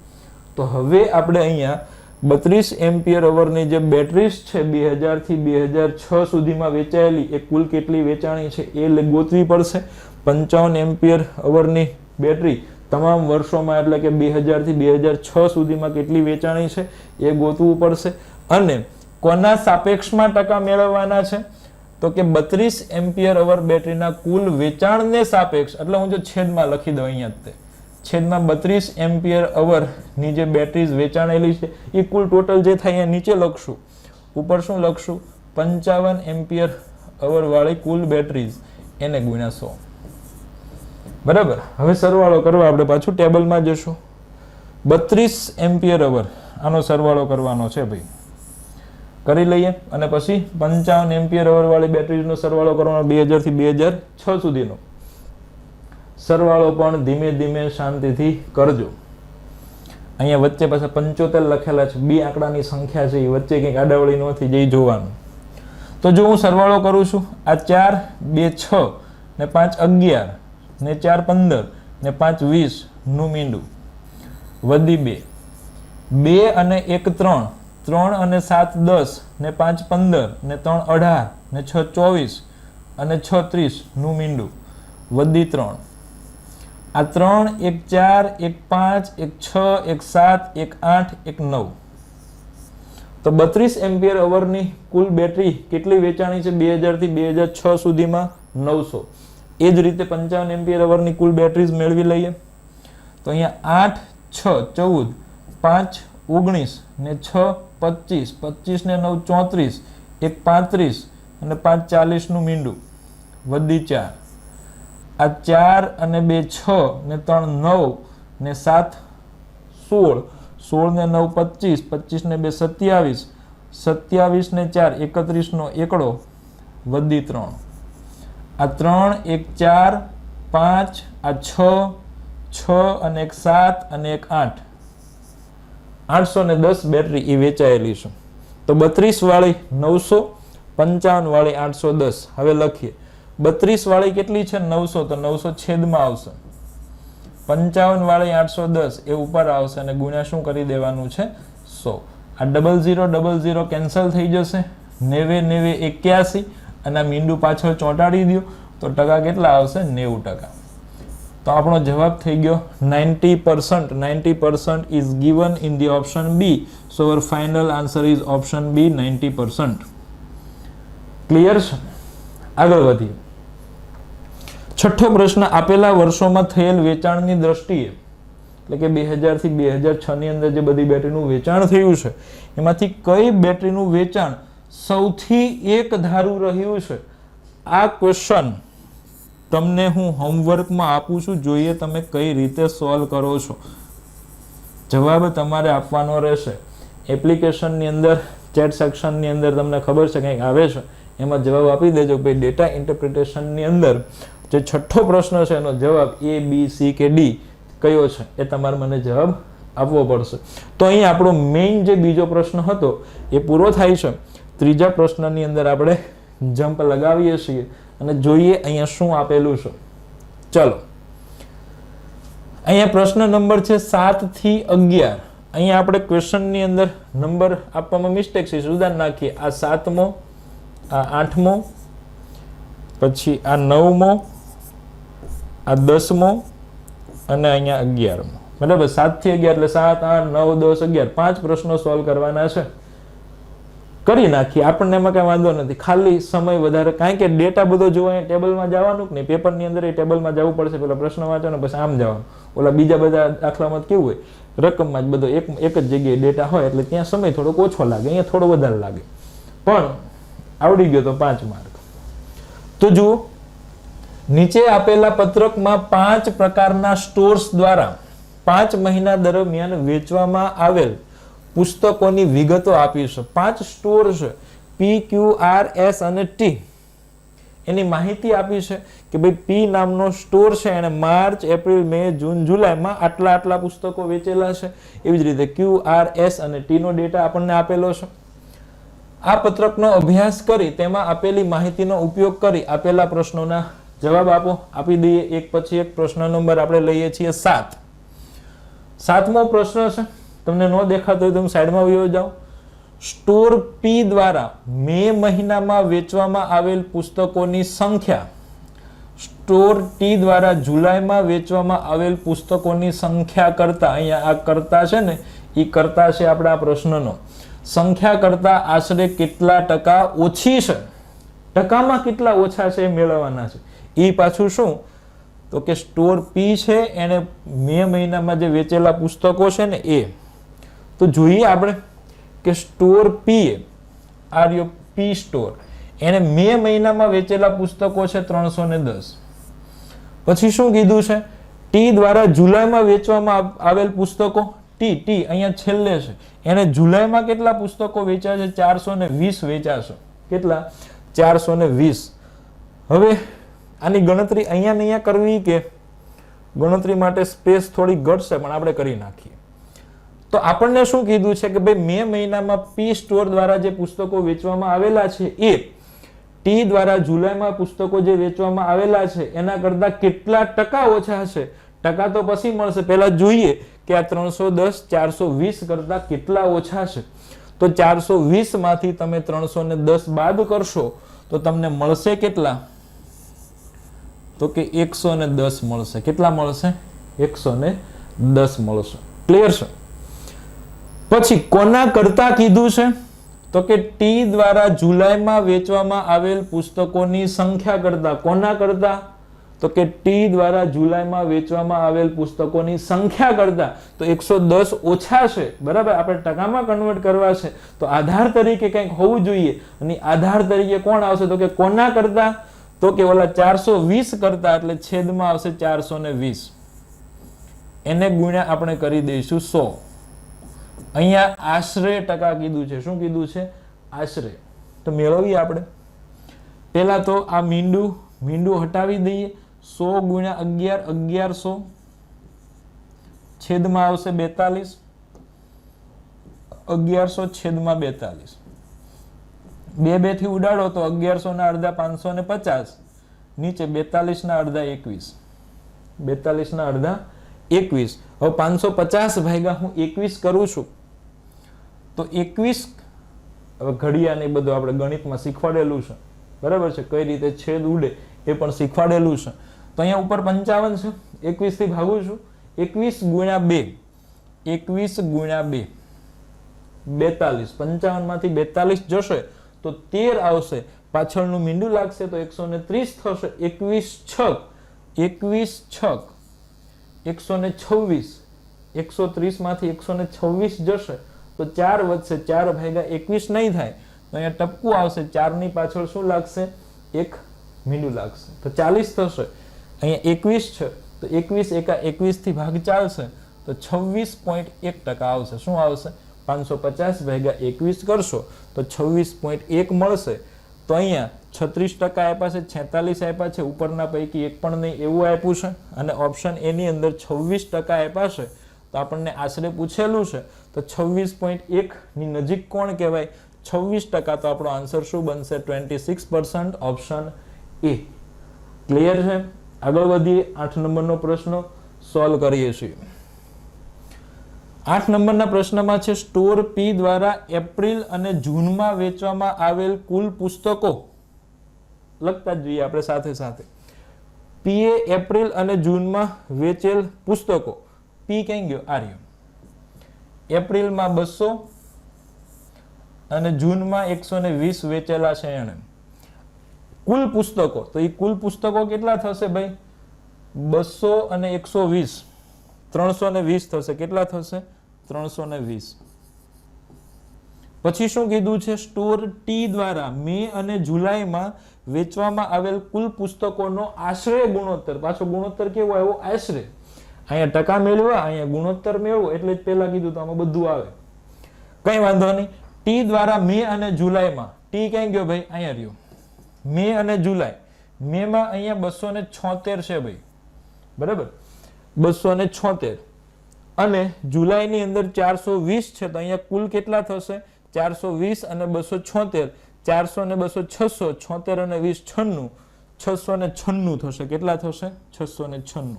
Speaker 1: તો હવે આપણે અહીંયા 32 એમ્પિયર અવરની જે બેટરીઝ છે 2000 થી 2006 સુધીમાં વેચાયેલી એ કુલ કેટલી વેચાણી છે એ ગોતવી પડશે. 55 એમ્પિયર અવરની બેટરી તમામ વર્ષોમાં એટલે કે 2000 થી 2006 સુધીમાં કેટલી વેચાણી છે એ ગોતવું પડશે. અને કોના સાપેક્ષમાં ટકા મેળવવાના છે? તો કે 32 એમ્પિયર અવર બેટરીના કુલ વેચાણને સાપેક્ષ, એટલે હું જો છેદમાં લખી દઉં અહીંયા જ છેદમાં 32 એમ્પિયર અવરની જે બેટરીઝ વેચાણેલી છે એ કુલ ટોટલ જે થાય અહીંયા નીચે લખશું. ઉપર શું લખશું? 55 એમ્પિયર અવર વાળી કુલ બેટરીઝ એને ગુણ્યા 100. બરાબર? હવે સરવાળો કરવા આપણે પાછું ટેબલમાં જશું. 32 એમ્પિયર અવર આનો સરવાળો કરવાનો છે ભાઈ, કરી લઈએ. અને પછી 55 એમ્પિયર અવર વાળી બેટરીઝનો સરવાળો કરવાનો 2000 થી 2006 સુધીનો સરવાળો પણ ધીમે ધીમે શાંતિથી કરજો. અહીંયા વચ્ચે પાછા 75 લખેલા છે, બે આંકડાની સંખ્યા છે, એ વચ્ચે કંઈક આડાવળી નથી જઈ જોવાનું. તો જો હું સરવાળો કરું છું, આ 4 2 6 ને 5 11 ને 4 15 ને 5 20 નું મીંડું વધી 2 2 અને 1 3 3 અને 7 10 ને 5 15 ને 3 18 ને 6 24 અને 6 30 નું મીંડું વધી 3. આ 3 1 4 1 5 1 6 1 7 1 8 1 9. તો 32 એમ્પિયર અવરની કુલ બેટરી કેટલી વેચાણી છે 2000 થી 2006 સુધીમાં? 900. એ જ રીતે 55 એમ્પિયર અવરની કુલ બેટરીઝ મેળવી લઈએ તો અહીંયા 8 6 14 5 19 ને 6 25 25 ને 9 34 1 35 અને 5 40 નું મીંડું વધી 4 આ 4 અને 2 6 ને 3 9 ને 7 16 16 ને 9 25 25 ને 2 27 27 ને 4 31 નો એકડો વધી 3 આ 3 1 4 5 આ 6 6 અને 1 7 અને 1 8 810 બેટરી એ વેચાયેલી છે તો 32 વાળી 900 55 વાળી 810 હવે લખીએ 32 વાળી કેટલી છે 900 તો 900 છેદમાં આવશે 55 વાળી 810 એ ઉપર આવશે અને ગુણ્યા શું કરી દેવાનું છે 100 આ 0000 કેન્સલ થઈ જશે 90 90 81 અને આ મીંડું પાછળ ચોંટાડી દો તો ટકા કેટલા આવશે 90%. તો આપણો જવાબ થઈ ગયો 90%. 90% is given in the option B. So our final answer is option B, 90%. Clear છે? આગળ વધીએ. છઠ્ઠો પ્રશ્ન, આપેલા વર્ષોમાં થયેલ વેચાણની દ્રષ્ટિએ એટલે કે 2000 થી 2006 ની અંદર જે બધી બેટરીનું વેચાણ થયું છે એમાંથી કઈ બેટરીનું વેચાણ સૌથી એક ધારું રહ્યું છે? આ ક્વેશ્ચન તમને હું હોમવર્કમાં આપું છું, જોઈએ તમે કઈ રીતે સોલ્વ કરો છો. જવાબ તમારે આપવાનો રહેશે. એપ્લિકેશનની અંદર ચેટ સેક્શનની અંદર તમને ખબર છે કંઈક આવે છે, એમાં જવાબ આપી દેજો. ભાઈ ડેટા ઇન્ટરપ્રિટેશનની અંદર જે છઠ્ઠો પ્રશ્ન છે એનો જવાબ A, B, C કે D કયો છે એ તમારે મને જવાબ આપવો પડશે. તો અહીં આપણો મેઇન જે બીજો પ્રશ્ન હતો એ પૂરો થાય છે. ત્રીજા પ્રશ્નની અંદર આપણે જમ્પ લગાવીએ છીએ અને જોઈએ અહીંયા શું આપેલું છે. ચલો, અહીંયા પ્રશ્ન નંબર છે 7 થી 11. અહીંયા આપણે ક્વેશ્ચનની અંદર નંબર આપવામાં મિસ્ટેક છે, સુધાર નાખીએ. આ 7મો, આ 8મો, પછી આ 9મો, આ 10મો અને અહીંયા 11મો. બરાબર, 7 થી 11 એટલે 7 8 9 10 11 5 પ્રશ્નો સોલ્વ કરવાના છે. કરી નાખીએ, આપણને એમાં કઈ વાંધો નથી, ખાલી સમય વધારે, કારણ કે ડેટા બધો જોવા ટેબલમાં જવાનું કે નહીં, પેપરની અંદર એ ટેબલમાં જવું પડશે. પેલા પ્રશ્ન વાંચવાનો પછી આમ જવાનું. ઓલા બીજા બધા દાખલામાં કેવું હોય, રકમમાં જ બધો એક જ જગ્યાએ ડેટા હોય એટલે ત્યાં સમય થોડોક ઓછો લાગે, અહીંયા થોડો વધારે લાગે, પણ આવડી ગયો તો 5 માર્ક. તો જુઓ, નીચે આપેલા પત્રકમાં 5 પ્રકારના સ્ટોર્સ દ્વારા 5 મહિના દરમિયાન વેચવામાં આવેલ પુસ્તકોની વિગતો આપી છે. 5 સ્ટોર છે, P, Q, R, S અને T. એની માહિતી આપી છે કે ભાઈ P નામનો સ્ટોર છે, એને માર્ચ, એપ્રિલ, મે, જૂન, જુલાઈમાં આટલા પુસ્તકો વેચેલા છે. એવી જ રીતે Q, R, S અને T નો ડેટા આપણને આપેલો છે. આ પત્રકનો અભ્યાસ કરી તેમાં આપેલી માહિતીનો ઉપયોગ કરી આપેલા પ્રશ્નોના જવાબ આપો. આપી દઈએ એક પછી એક. પ્રશ્ન નંબર આપણે લઈએ છીએ 7. 7મો પ્રશ્ન છે, તમને ન દેખાતો હોય તો તમે સાઈડમાં વયો જાઓ. સ્ટોર P દ્વારા મે મહિનામાં વેચવામાં આવેલ પુસ્તકોની સંખ્યા સ્ટોર T દ્વારા જુલાઈમાં વેચવામાં આવેલ પુસ્તકોની સંખ્યા કરતા, અહીંયા આ કરતા છે ને, એ કરતા છે આપણા આ પ્રશ્નનો, સંખ્યા કરતા આશરે કેટલા ટકા ઓછી છે? ટકામાં કેટલા ઓછા છે એ મેળવવાના છે. એ પાછું શું તો કે સ્ટોર P છે એને મે મહિનામાં જે વેચેલા પુસ્તકો છે ને એ. તો જોઈએ આપણે કે સ્ટોર P, આ રહ્યો P સ્ટોર, એને મે મહિનામાં વેચેલા પુસ્તકો છે 310. પછી શું કીધું છે? T દ્વારા જુલાઈમાં વેચવામાં આવેલ પુસ્તકો, T અહીંયા છેલ્લે છે, એને જુલાઈમાં કેટલા પુસ્તકો વેચ્યા છે? 420 વેચ્યા છે. કેટલા? 420. હવે આની ગણતરી અહીંયા કરવી કે ગણતરી માટે સ્પેસ થોડી ઘટશે, પણ આપણે કરી નાખીએ. તો આપણને શું કીધું છે કે ભાઈ મે મહિનામાં P સ્ટોર દ્વારા જે પુસ્તકો વેચવામાં આવેલા છે એ T દ્વારા જુલાઈમાં પુસ્તકો જે વેચવામાં આવેલા છે એના કરતા કેટલા ટકા ઓછા છે? ટકા તો પછી મળશે, પહેલા જોઈએ કે આ 310 420 કરતા કેટલા ઓછા છે. તો 420 માંથી તમે 310 બાદ કરશો તો તમને મળશે કેટલા? તો કે 110 મળશે. કેટલા મળશે? 110 મળશે. ક્લિયર છે? પછી કોના કરતા કીધું છે? તો કે T દ્વારા જુલાઈમાં વેચવામાં આવેલ પુસ્તકોની સંખ્યા કરતા. કોના કરતા? તો કે ટી દ્વારા જુલાઈમાં વેચવામાં આવેલ પુસ્તકોની સંખ્યા કરતા તો 110 ઓછા છે, બરાબર. આપણે ટકામાં કન્વર્ટ કરવા છે તો આધાર તરીકે કંઈક હોવું જોઈએ, અને આધાર તરીકે કોણ આવશે તો કે કોના કરતા, તો કે ઓલા 420 કરતા, એટલે છેદમાં આવશે 420. એને ગુણ્યા આપણે કરી દઈશું 100. અહીંયા આશરે ટકા કીધું છે. શું કીધું છે? આશરે. તો મેળવીએ આપણે. પેલા તો આ મીંડું હટાવી દઈએ. 100 ગુણ્યા 11 1100 છેદમાં આવશે 42. 1100 છેદમાં 42. 2 થી ઉડાડો તો 1100 ના અડધા 550, નીચે 42 ના અડધા 21. 42 ના અડધા 21. હવે 550 ભાગ્યા હું 21 કરું છું તો 21, હવે ઘડિયા ને બધું આપણે ગણિતમાં શીખવાડેલું છે, બરાબર છે. કઈ રીતે છેદ ઉડે એ પણ શીખવાડેલું છે. તો અહીંયા ઉપર 55 છે, 21 થી ભાગું છું. 21 ગુણ્યા 2, 21 ગુણ્યા 2 42. 55 માંથી 42 જશે તો 13 આવશે. પાછળનું મીંડું લાગશે તો 130 થશે. 21 6 126. 130 માંથી 126 જશે તો 4 વધશે. 4 ભાગ્યા 21 નહીં થાય તો અહીંયા ટપકું આવશે. 4 ની પાછળ શું લાગશે? એક મીંડું લાગશે તો 40 થશે. અહીંયા 21 છે તો 21 એકા 21 થી ભાગ ચાલશે તો 26.1% આવશે. શું આવશે? 550 ભાગ્યા 21 કરશો તો 26.1 મળશે. તો અહીંયા 36% આપ્યા છે, 46 આપ્યા છે, ઉપરના પૈકી એક પણ નહીં એવું આપ્યું છે, અને ઓપ્શન એ ની અંદર 26% આપ્યા છે. તો આપણને આશરે પૂછેલું છે તો 26.1 ની નજીક કોણ કહેવાય? 26%. તો આપણો આન્સર શું બનશે? 26%, ઓપ્શન એ. ક્લિયર છે? આગળ વધીએ. 8 નંબરનો પ્રશ્ન સોલ્વ કરીએ છીએ. 8 નંબરના પ્રશ્નમાં છે સ્ટોર પી દ્વારા એપ્રિલ અને જૂનમાં વેચવામાં આવેલ કુલ પુસ્તકો લખતા જ જોઈએ આપણે સાથે સાથે. પી એ એપ્રિલ અને જૂનમાં વેચેલ પુસ્તકો. પી ક્યાં ગયો? આર્યો. એપ્રિલમાં 200 અને જૂનમાં 120 વેચેલા છે એને. કુલ પુસ્તકો, તો એ કુલ પુસ્તકો કેટલા થશે ભાઈ? 200 અને 120 320 થશે. કેટલા થશે? 320. પછી શું કીધું છે? સ્ટોર ટી દ્વારા મે અને જુલાઈમાં વેચવામાં આવેલ કુલ પુસ્તકોનો આશરે ગુણોત્તર. પાછો ગુણોત્તર કેવો આવ્યો? આશરે. અહીંયા ટકા મેળવ્યા, અહીંયા ગુણોત્તર મેળવો, એટલે જ પહેલા કીધું તો આમાં બધું આવે. કઈ વાંધો નહીં. ટી દ્વારા મે અને જુલાઈમાં. ટી ક્યાં ગયો ભાઈ? અહીંયા રહ્યો. મે અને જુલાઈ. મે માં અહીંયા 276 છે ભાઈ, બરાબર. 276 અને જુલાઈની અંદર 420 છે. તો અહીંયા કુલ કેટલા થશે? 420 અને 276. 400 અને 200 600. 76 અને 20 96. 696 થશે. કેટલા થશે? 696.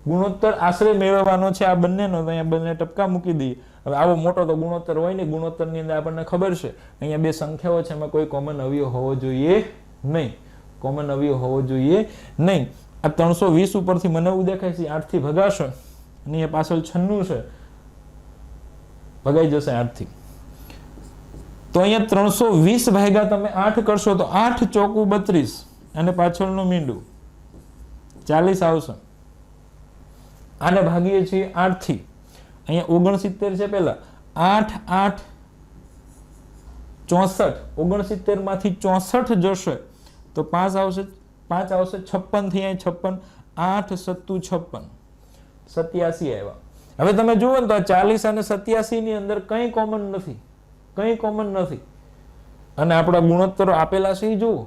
Speaker 1: ગુણોત્તર આશરે મેળવવાનો છે આ બંનેનો. તો અહીંયા બંને ટપકા મૂકી દઈએ. હવે આવો મોટો તો ગુણોત્તર હોય નહીં. ગુણોત્તરની અંદર આપણને ખબર છે અહીંયા બે સંખ્યાઓ છે, એમાં કોઈ કોમન અવયવ હોવો જોઈએ નહીં. કોમન અવયવ હોવો જોઈએ નહીં. આ 320 ઉપરથી મને એવું દેખાય છે 8 થી ભગાશે, અને એ પાછળ 96 છે, ભગાઈ જશે 8 થી. તો અહીંયા 320 ભાગ્યા તમે 8 કરશો તો 8 ચોકુ 32 અને પાછળનું મીંડું 40 આવશે. આને ભાગીએ છીએ 8 થી. અહીંયા 69 છે પેલા. 8 8 64. 69 માંથી 64 જશે તો 5 આવશે. 5 આવશે. 56 થી અહીં 56. 8 7 56. 87 આવ્યા. હવે તમે જુઓ ને તો 40 અને 87 ની અંદર કંઈ કોમન નથી. કંઈ કોમન નથી. અને આપણા ગુણોત્તરો આપેલા છે એ જુઓ.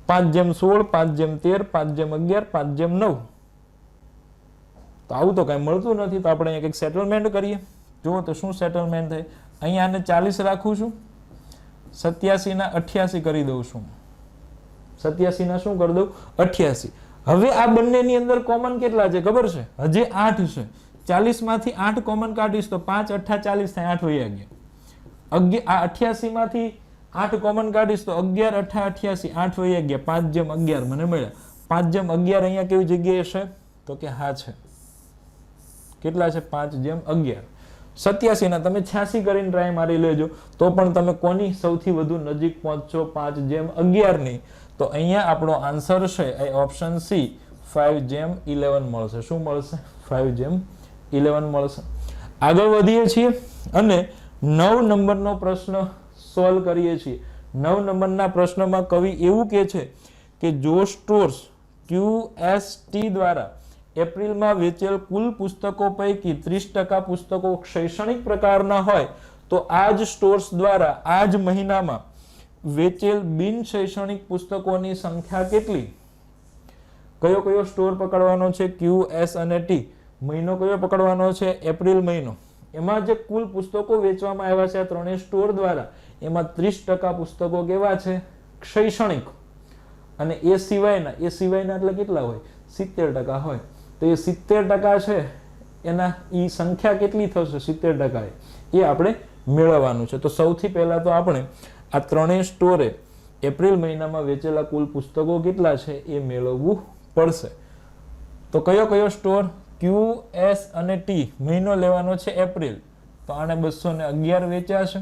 Speaker 1: 5:16, 5:13, 5:11, 5:9. તો આવું તો કઈ મળતું નથી. તો આપણે અહીંયા કંઈક સેટલમેન્ટ કરીએ. જુઓ તો શું સેટલમેન્ટ થાય. અહીંયા આને 40 રાખું છું, 87 ના 88 કરી દઉં છું. 87 ના શું કરી દઉં? 88. હવે આ બંનેની અંદર કોમન કેટલા છે ખબર છે? હજી 8 છે. 40 માંથી 8 કોમન કાઢીશ તો 5 8 40 થાય. 8 વયા ગયા. આ 88 માંથી 8 કોમન કાઢીશ તો 11 8 88. 8 વયા ગયા. 5:11 મને મળ્યા. 5:11 અહીંયા કેવી જગ્યાએ છે તો કે હા છે. કેટલા છે? 5:11. 87 ના તમે 86 કરીને ટ્રાય મારી લેજો તો પણ તમે કોની સૌથી વધુ નજીક પહોંચશો? 5:11 ની. તો અહીંયા આપણો આન્સર છે એ ઓપ્શન સી 5:11 મળશે. શું મળશે? 5:11 મળશે. આગળ વધીએ છીએ અને 9 નંબરનો પ્રશ્ન સોલ્વ કરીએ છીએ. 9 નંબરના પ્રશ્નમાં કવિ એવું કહે છે કે જો સ્ટોર્સ QST દ્વારા એપ્રિલમાં વેચેલ કુલ પુસ્તકો પૈકી 30% પુસ્તકો શૈક્ષણિક પ્રકારના હોય તો આ જ સ્ટોર્સ દ્વારા આ જ મહિનામાં વેચેલ બિન શૈક્ષણિક પુસ્તકોની સંખ્યા કેટલી? કયો કયો સ્ટોર પકડવાનો છે? QS અને T. મહિનો કયો પકડવાનો છે? એપ્રિલ મહિનો. એમાં જે કુલ પુસ્તકો વેચવામાં આવ્યા છે આ ત્રણેય સ્ટોર દ્વારા, એમાં 30% પુસ્તકો કેવા છે? શૈક્ષણિક. અને એ સિવાયના એટલે કેટલા હોય? 70% હોય. તો એ 70% છે એના ઈ સંખ્યા કેટલી થશે? 70% એ આપણે મેળવવાનું છે. તો સૌથી પહેલા તો આપણે આ ત્રણેય સ્ટોરે એપ્રિલ મહિનામાં વેચેલા કુલ પુસ્તકો કેટલા છે એ મેળવવું પડશે. તો કયો કયો સ્ટોર? QS અને T. મહિનો લેવાનો છે એપ્રિલ, તો આને 211 વેચ્યા છે,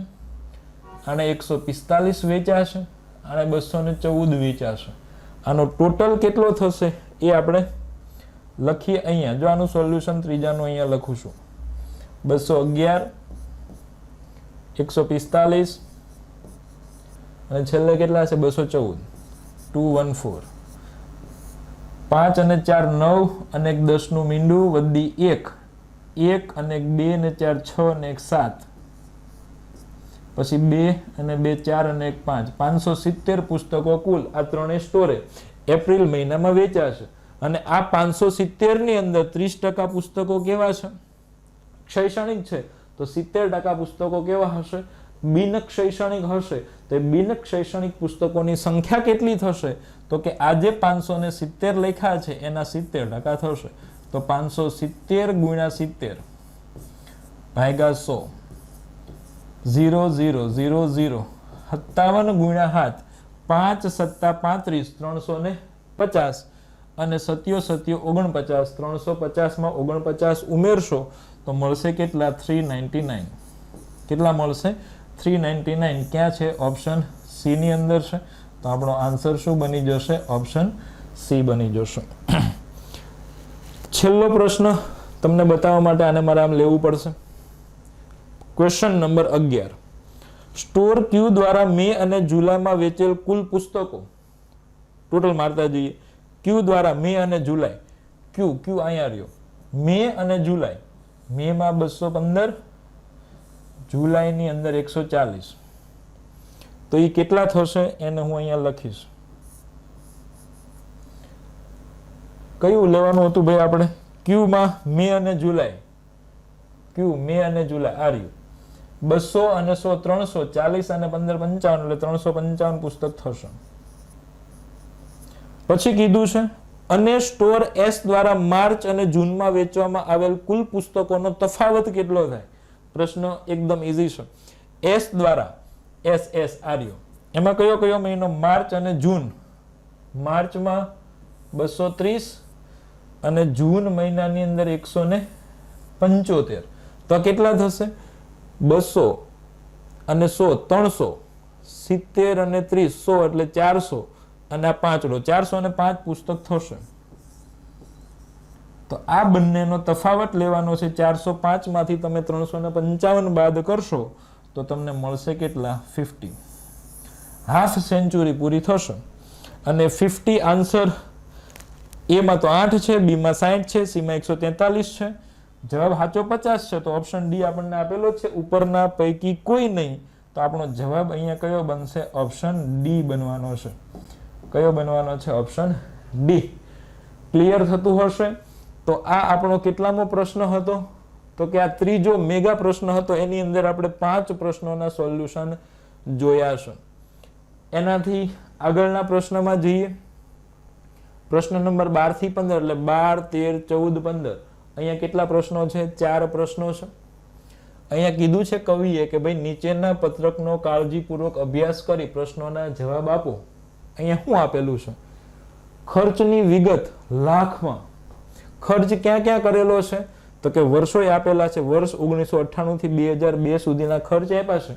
Speaker 1: આને 145 વેચ્યા છે, આને 214 વેચ્યા છે. આનો ટોટલ કેટલો થશે એ આપણે લખીએ અહીંયા. જો આનું સોલ્યુશન ત્રીજાનું અહીંયા લખું છું. 211, 145 અને છેલ્લે કેટલા છે? 214. 214. 5 અને 4 9 અને 1 10 નું મીંડું વધી 1 અને 2 અને 4 6 અને 1 7, પછી 2 અને 2 4 અને 1 5. 570 પુસ્તકો કુલ આ ત્રણેય સ્ટોરે એપ્રિલ મહિનામાં વેચ્યા છે. અને આ 570 ની અંદર 30% પુસ્તકો કેવા છે? શૈક્ષણિક છે. તો 70% પુસ્તકો કેવા હશે? બિન શૈક્ષણિક હશે. તો બિન શૈક્ષણિક પુસ્તકોની સંખ્યા કેટલી થશે? તો કે આ જે 570 લખ્યા છે એના 70% થશે. તો 570 ગુણ્યા 70 ભાગ્યા 100, 0 0 0 0, 57 ગુણ્યા 7, 5 સત્તા 35, 350 અને 7 7 49, 350 માં 49 ઉમેરશો તો મળશે કેટલા? 399. કેટલા મળશે? 399. ક્યાં છે? ઓપ્શન સી ની અંદર છે. તો આપણો આન્સર શું બની જશે? ઓપ્શન સી બની જશે. છેલ્લો પ્રશ્ન તમને બતાવવા માટે આને મારે આમ લેવું પડશે. Question number 11. સ્ટોર Q દ્વારા મે અને જુલાઈમાં વેચેલ કુલ પુસ્તકો ટોટલ મારતા જઈએ. Q દ્વારા મે અને જુલાઈ. Q અહીંયા રહ્યો. મે અને જુલાઈ. મે માં 215, જુલાઈની અંદર 140. તો એ કેટલા થશે એને હું અહીંયા લખીશ. કયું લેવાનું હતું ભાઈ આપણે? Q માં મે અને જુલાઈ. Q મે અને જુલાઈ આ રહ્યું. 200 અને 100 340 અને 15 55 એટલે 355 પુસ્તક થશે. પછી કીધું છે અને સ્ટોર S દ્વારા માર્ચ અને જૂનમાં વેચવામાં આવેલ કુલ પુસ્તકોનો તફાવત કેટલો થાય? પ્રશ્ન એકદમ ઈઝી છે. S દ્વારા SS આર્યો. એમાં કયો કયો મહિનો? માર્ચ અને જૂન. માર્ચમાં 230 અને જૂન મહિનાની અંદર 175. તો કેટલા થશે? 200 અને 100 300, 70 અને 30 100 એટલે 400 અને આ 5 405 પુસ્તક થશે. તો આ બંનેનો તફાવત લેવાનો છે. 405 માંથી તમે 355 બાદ કરશો તો તમને મળશે કેટલા? 50. હાફ સેન્ચુરી પૂરી થશે. અને 50 આન્સર એ માં તો 8 છે, બી માં 60 છે, સી માં 143 છે. જવાબ સાચો 50 છે. તો ઓપ્શન ડી આપણને આપેલો છે. ઉપરના પૈકી કોઈ નહીં. તો આપણો જવાબ અહીંયા કયો બનશે? ઓપ્શન ડી બનવાનો છે. કયો બનવાનો છે? Option D. ક્લિયર થતું હશે? તો આ આપણો કેટલામો પ્રશ્ન હતો? તો કે આ ત્રીજો મેગા પ્રશ્ન હતો. એની અંદર આપણે 5 પ્રશ્નોના સોલ્યુશન જોયા છે. એનાથી આગળના પ્રશ્નમાં જઈએ. પ્રશ્ન નંબર 12 થી 15 એટલે 12 13 14 15. અહીંયા કેટલા પ્રશ્નો છે? 4 પ્રશ્નો છે. અહીંયા કીધું છે કવિએ કે ભાઈ નીચેના પત્રકનો કાળજીપૂર્વક અભ્યાસ કરી પ્રશ્નોના જવાબ આપો. અહીંયા શું આપેલું છે? ખર્ચની વિગત લાખમાં. ખર્ચ ક્યાં ક્યાં કરેલો છે? તો કે વર્ષો આપેલા છે. વર્ષ 1998 થી 2002 સુધીના ખર્ચ આપ્યા છે.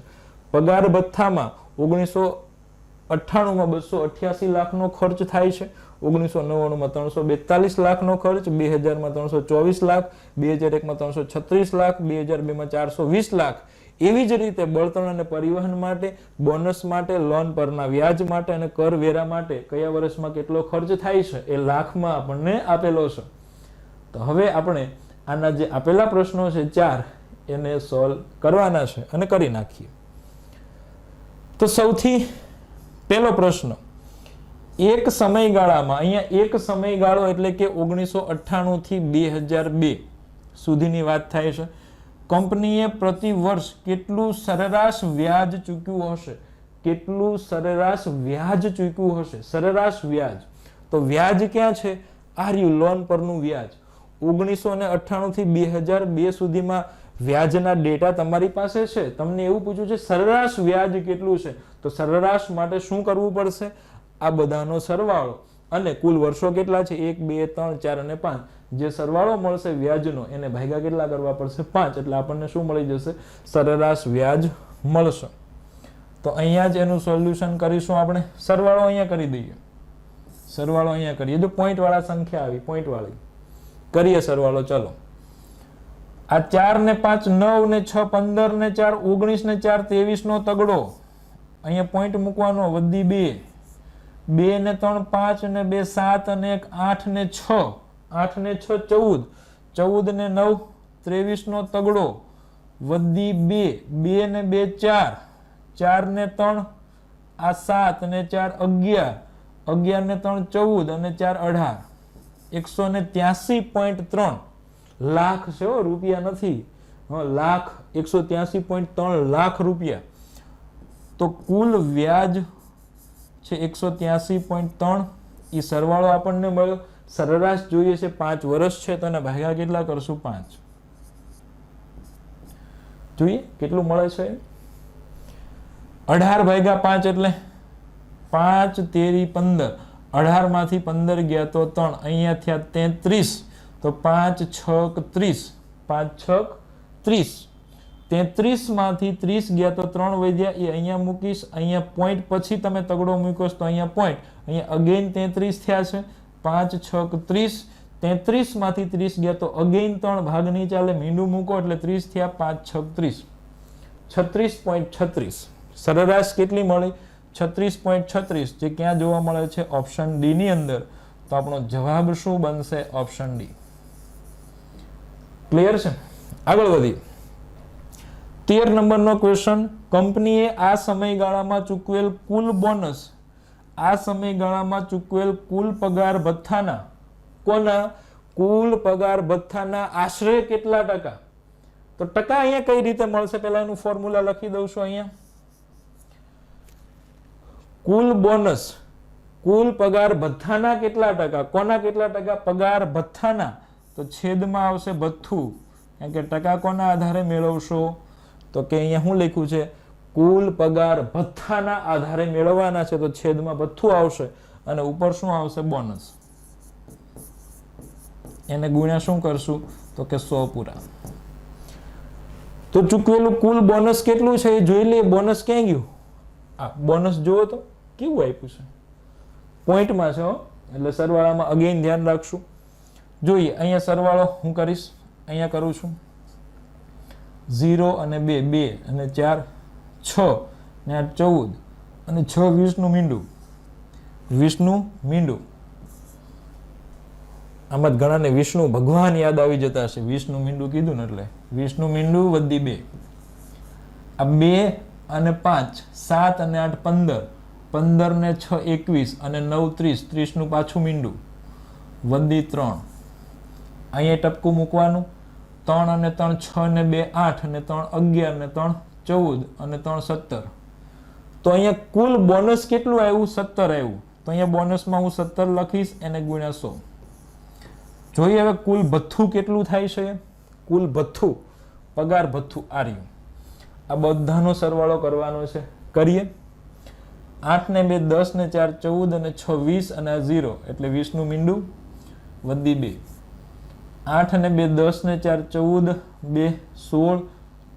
Speaker 1: પગાર ભથ્થામાં 98માં 288 લાખનો ખર્ચ થાય છે, 1999માં 342 લાખનો ખર્ચ, 2000માં 324 લાખ, 2001માં 336 લાખ, 2002માં 420 લાખ. એવી જ રીતે બળતણ અને પરિવહન માટે, બોનસ માટે, લોન પરના વ્યાજ માટે અને કરવેરા માટે કયા વર્ષમાં કેટલો ખર્ચ થાય છે એ લાખમાં આપણને આપેલો છે. તો હવે આપણે આના જે આપેલા પ્રશ્નો છે 4 એને સોલ્વ કરવાના છે અને કરી નાખીએ. તો સૌથી પહેલો પ્રશ્ન, એક સમયગાળામાં, અહીંયા એક સમયગાળો એટલે કે 1998 થી 2002 સુધીની વાત થાય છે, કંપનીએ પ્રતિ વર્ષ કેટલું સરેરાશ વ્યાજ ચૂક્યું હશે? કેટલું સરેરાશ વ્યાજ ચૂક્યું હશે? સરેરાશ વ્યાજ. તો વ્યાજ ક્યાં છે? આર્યું લોન પરનું વ્યાજ. 1998 થી 2002 સુધીમાં વ્યાજના ડેટા તમારી પાસે છે. તમને એવું પૂછ્યું છે સરેરાશ વ્યાજ કેટલું છે, તો સરેરાશ માટે શું કરવું પડશે? આ બધાનો સરવાળો અને કુલ વર્ષો કેટલા છે 1 2 3 4 અને 5, જે સરવાળો મળશે વ્યાજનો એને ભાગ્યા કેટલા કરવા પડશે? 5. એટલે આપણને શું મળી જશે? સરેરાશ વ્યાજ મળશે. તો અહીંયા જ એનું સોલ્યુશન કરીશું આપણે. સરવાળો અહીંયા કરી દઈએ, સરવાળો અહીંયા કરીએ. જો પોઈન્ટ વાળા સંખ્યા આવી, પોઈન્ટ વાળી કરીએ સરવાળો. ચલો, આ 4 ને 5 9 ને 6 15 ને 4 19 ને 4 23 નો તગડો, અહીંયા પોઈન્ટ મૂકવાનો, વધી 2 2 ને 3 5 ને 2 7 અને 1 8 ને 6 8 ને 6 14 14 ને 9 23 નો તગડો, વધી 2 2 ને 2 4 4 ને 3 આ 7 ને 4 11 11 ને 3 14 અને 4 18 183.3 લાખ છે, રૂપિયા નથી, લાખ. 183.3 લાખ રૂપિયા. તો કુલ વ્યાજ છે 183.3. એ સરવાળો આપણને મળ્યો. સરેરાશ જોઈએ છે 5 વર્ષ છે, તો એના ભાગ્યા કેટલા કરશું? 5. જોઈએ કેટલું મળે છે. 18 ભાગ્યા 5 એટલે 5 તેરી 15. 18 માંથી 15 ગયા તો 3, અહીંયા થયા 33. તો 5 6 30, 5 6 30. 33 માંથી 30 ગયા તો 3 વધ્યા, એ અહીંયા મૂકીશ. અહીંયા પોઈન્ટ પછી તમે તગડો મૂક્યો તો અહીંયા પોઈન્ટ, અહીંયા અગેન 33 થયા છે. 5 6 30. 33 માંથી 30 ગયા તો અગેન 3 ભાગ નહીં ચાલે, મીંડું મૂકો એટલે 30 થયા. 5 6 30, 36.36. સરેરાશ કેટલી મળી? 36.36, જે ક્યાં જોવા મળે છે? ઓપ્શન ડી ની અંદર. તો આપણો જવાબ શું બનશે? Option D. ક્લિયર છે? આગળ વધીએ. 13 નંબરનો ક્વેશ્ચન, કંપનીએ આ સમયગાળામાં ચૂકવેલ કુલ બોનસ, આ સમયગાળામાં ચૂકવેલ કુલ પગાર ભથ્થાના, કોના? કુલ પગાર ભથ્થાના આશરે કેટલા ટકા? તો ટકા અહીંયા કઈ રીતે મળશે? પહેલા એનું ફોર્મ્યુલા લખી દઉં છું અહીંયા. કુલ બોનસ, કુલ પગાર ભથ્થાના કેટલા ટકા? કોના કેટલા ટકા? પગાર ભથ્થાના. તો છેદમાં આવશે ભથ્થું, કારણ કે ટકા કોના આધારે મેળવશો? તો કે અહીંયા શું લખ્યું છે? કુલ પગાર ભથ્થાના આધારે મેળવવાના છે, તો છેદમાં ભથ્થું આવશે અને ઉપર શું આવશે? બોનસ. એને ગુણ્યા શું કરશું? તો કે 100 પૂરા. તો ચૂકવેલું કુલ બોનસ કેટલું છે એ જોઈ લઈએ. બોનસ ક્યાં ગયું? આ બોનસ જુઓ તો કેવું આપ્યું છે, પોઈન્ટમાં છે, એટલે સરવાળામાં અગેન ધ્યાન રાખશું. જોઈએ અહીંયા સરવાળો હું કરીશ, અહીંયા કરું છું. 0 અને 2 2 અને 4 6 ને 8 14 અને 6 20 નું મીંડું, 20 નું મીંડું. આમાં ઘણાને વિષ્ણુ ભગવાન યાદ આવી જતા હશે. 20 નું મીંડું કીધું ને એટલે 20 નું મીંડું વધી 2. આ 2 અને 5 7 અને 8 15 15 ને 6 21 અને 9 30 30 નું પાછું મીંડું વધી 3. અહીંયા ટપકું મૂકવાનું. 3 અને 3 6 ને 2 8 અને 3 11 ને 3 14 અને 3 17. તો અહીંયા કુલ બોનસ કેટલું આવ્યું? 17 આવ્યું. તો અહીંયા બોનસમાં હું 17 લખીશ, એને ગુણ્યા 100. જોઈએ હવે કુલ ભથ્થું કેટલું થાય છે. કુલ ભથ્થું, પગાર ભથ્થું આ રહ્યું. આ બધાનો સરવાળો કરવાનો છે. કરીએ. 8 ને 2 10 ને 4 14 અને 6 20 અને 0 એટલે 20 નું મીંડું વધી 2. 8 અને 2 10 ને 4 14 2 16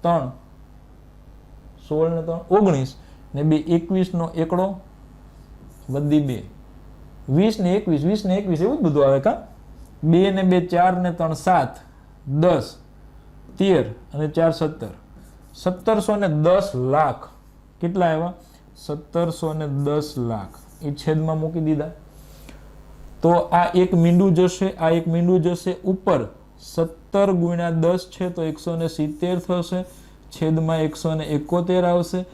Speaker 1: 3 16 ને 3 19 ને 2 21 નો એકડો વધી 2 20 ને 21 20 ને 21 એવું જ બધું આવે કા 2 ને 2 4 ને 3 7 10 13 અને 4 17 1710 લાખ કેટલા આવ્યા 1710 લાખ એ છેદમાં મૂકી દીધા તો આ એક મીંડું જશે આ એક મીંડું જશે ઉપર 17 ગુણ્યા 10 છે તો 170 થશે છેદમાં 171 આવશે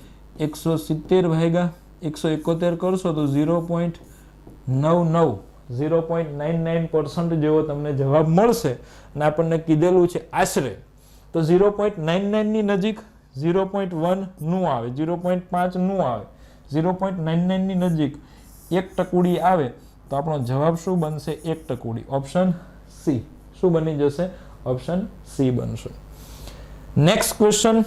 Speaker 1: 170 ભાગ્યા 171 કરશો તો 0.99 0.99% જેવો તમને જવાબ મળશે અને આપણને કીધેલું છે આશરે તો 0.99 ની નજીક 0.1 નું આવે 0.5 નું આવે 0.99 ની નજીક 1% આવે તો આપણો જવાબ શું બનશે 1% ઓપ્શન સી શું બની જશે ઓપ્શન સી બનશે નેક્સ્ટ ક્વેશ્ચન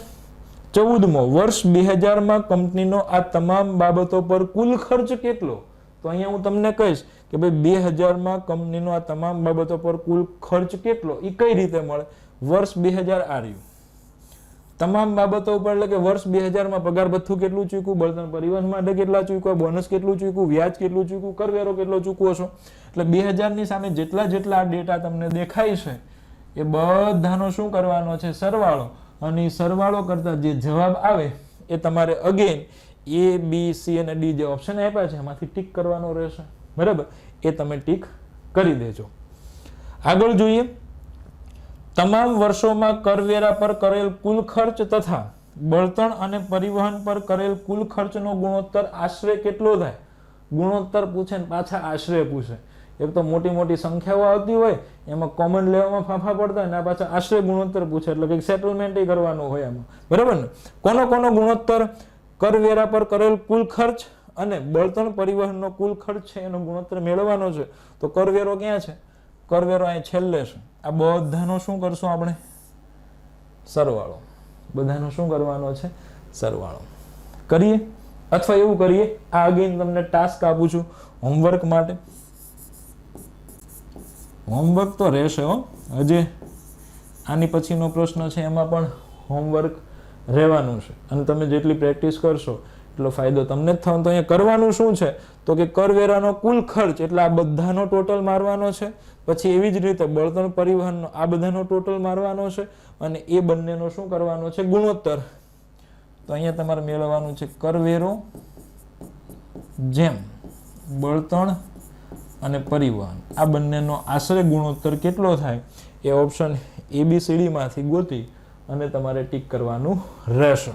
Speaker 1: 14મો વર્ષ 2000 માં કંપનીનો આ તમામ બાબતો પર કુલ ખર્ચ કેટલો તો અહીંયા હું તમને કહીશ કે ભાઈ 2000 માં કંપનીનો આ તમામ બાબતો પર કુલ ખર્ચ કેટલો એ કઈ રીતે મળે વર્ષ 2000 આ રહ્યું તમામ બાબતો ઉપર એટલે કે વર્ષ 2000 માં પગાર ભથ્થું કેટલું ચૂક્યું બળતણ પરિવહન માટે કેટલા ચૂક્યા બોનસ કેટલું ચૂક્યું વ્યાજ કેટલું ચૂક્યું કરવેરો કેટલો ચૂકવો છો એટલે 2000 ની સામે જેટલા આ ડેટા તમને દેખાય છે એ બધાનો શું કરવાનો છે સરવાળો અને સરવાળો કરતા જે જવાબ આવે એ તમારે અગેન A B C અને D જે ઓપ્શન આપ્યા છે એમાંથી ટીક કરવાનો રહેશે બરાબર એ તમે ટીક કરી દેજો આગળ જોઈએ તમામ વર્ષોમાં કરવેરા પર કરેલ કુલ ખર્ચ તથા બળતણ અને પરિવહન પર કરેલ કુલ ખર્ચનો ગુણોત્તર આશરે કેટલો થાય ગુણોત્તર પૂછે ને પાછા આશરે પૂછે એક તો મોટી મોટી સંખ્યાઓ આવતી હોય એમાં કોમન લેવામાં ફાંફા પડતા હોય ને આ પાછા આશરે ગુણોત્તર પૂછે એટલે કંઈક સેટલમેન્ટ કરવાનું હોય એમાં બરાબર ને કોનો ગુણોત્તર કરવેરા પર કરેલ કુલ ખર્ચ અને બળતણ પરિવહનનો કુલ ખર્ચ છે એનો ગુણોત્તર મેળવવાનો છે તો કરવેરો ક્યાં છે કરવેરો અહીં છેલ્લે છે આ બધાનો શું કરશું આપણે સરવાળો બધાનો શું કરવાનો છે સરવાળો કરીએ અથવા એવું કરીએ આ અગેન તમને ટાસ્ક આપું છું હોમવર્ક માટે હોમવર્ક તો રહેશે હો હજી આની પછીનો પ્રશ્ન છે એમાં પણ હોમવર્ક રહેવાનું છે અને તમે જેટલી પ્રેક્ટિસ કરશો એટલો ફાયદો તમને જ થવાનો તો અહીંયા કરવાનું શું છે તો કે કરવેરાનો કુલ ખર્ચ એટલે આ બધાનો ટોટલ મારવાનો છે પછી એવી જ રીતે બળતણ પરિવહનનો આ બધાનો ટોટલ મારવાનો છે અને એ બંનેનો શું કરવાનો છે ગુણોત્તર તો અહીંયા તમારે મેળવવાનું છે કરવેરો જેમ બળતણ અને પરિવહન આ બંનેનો આશરે ગુણોત્તર કેટલો થાય એ ઓપ્શન ABCD માંથી ગોતી અને તમારે ટીક કરવાનું રહેશે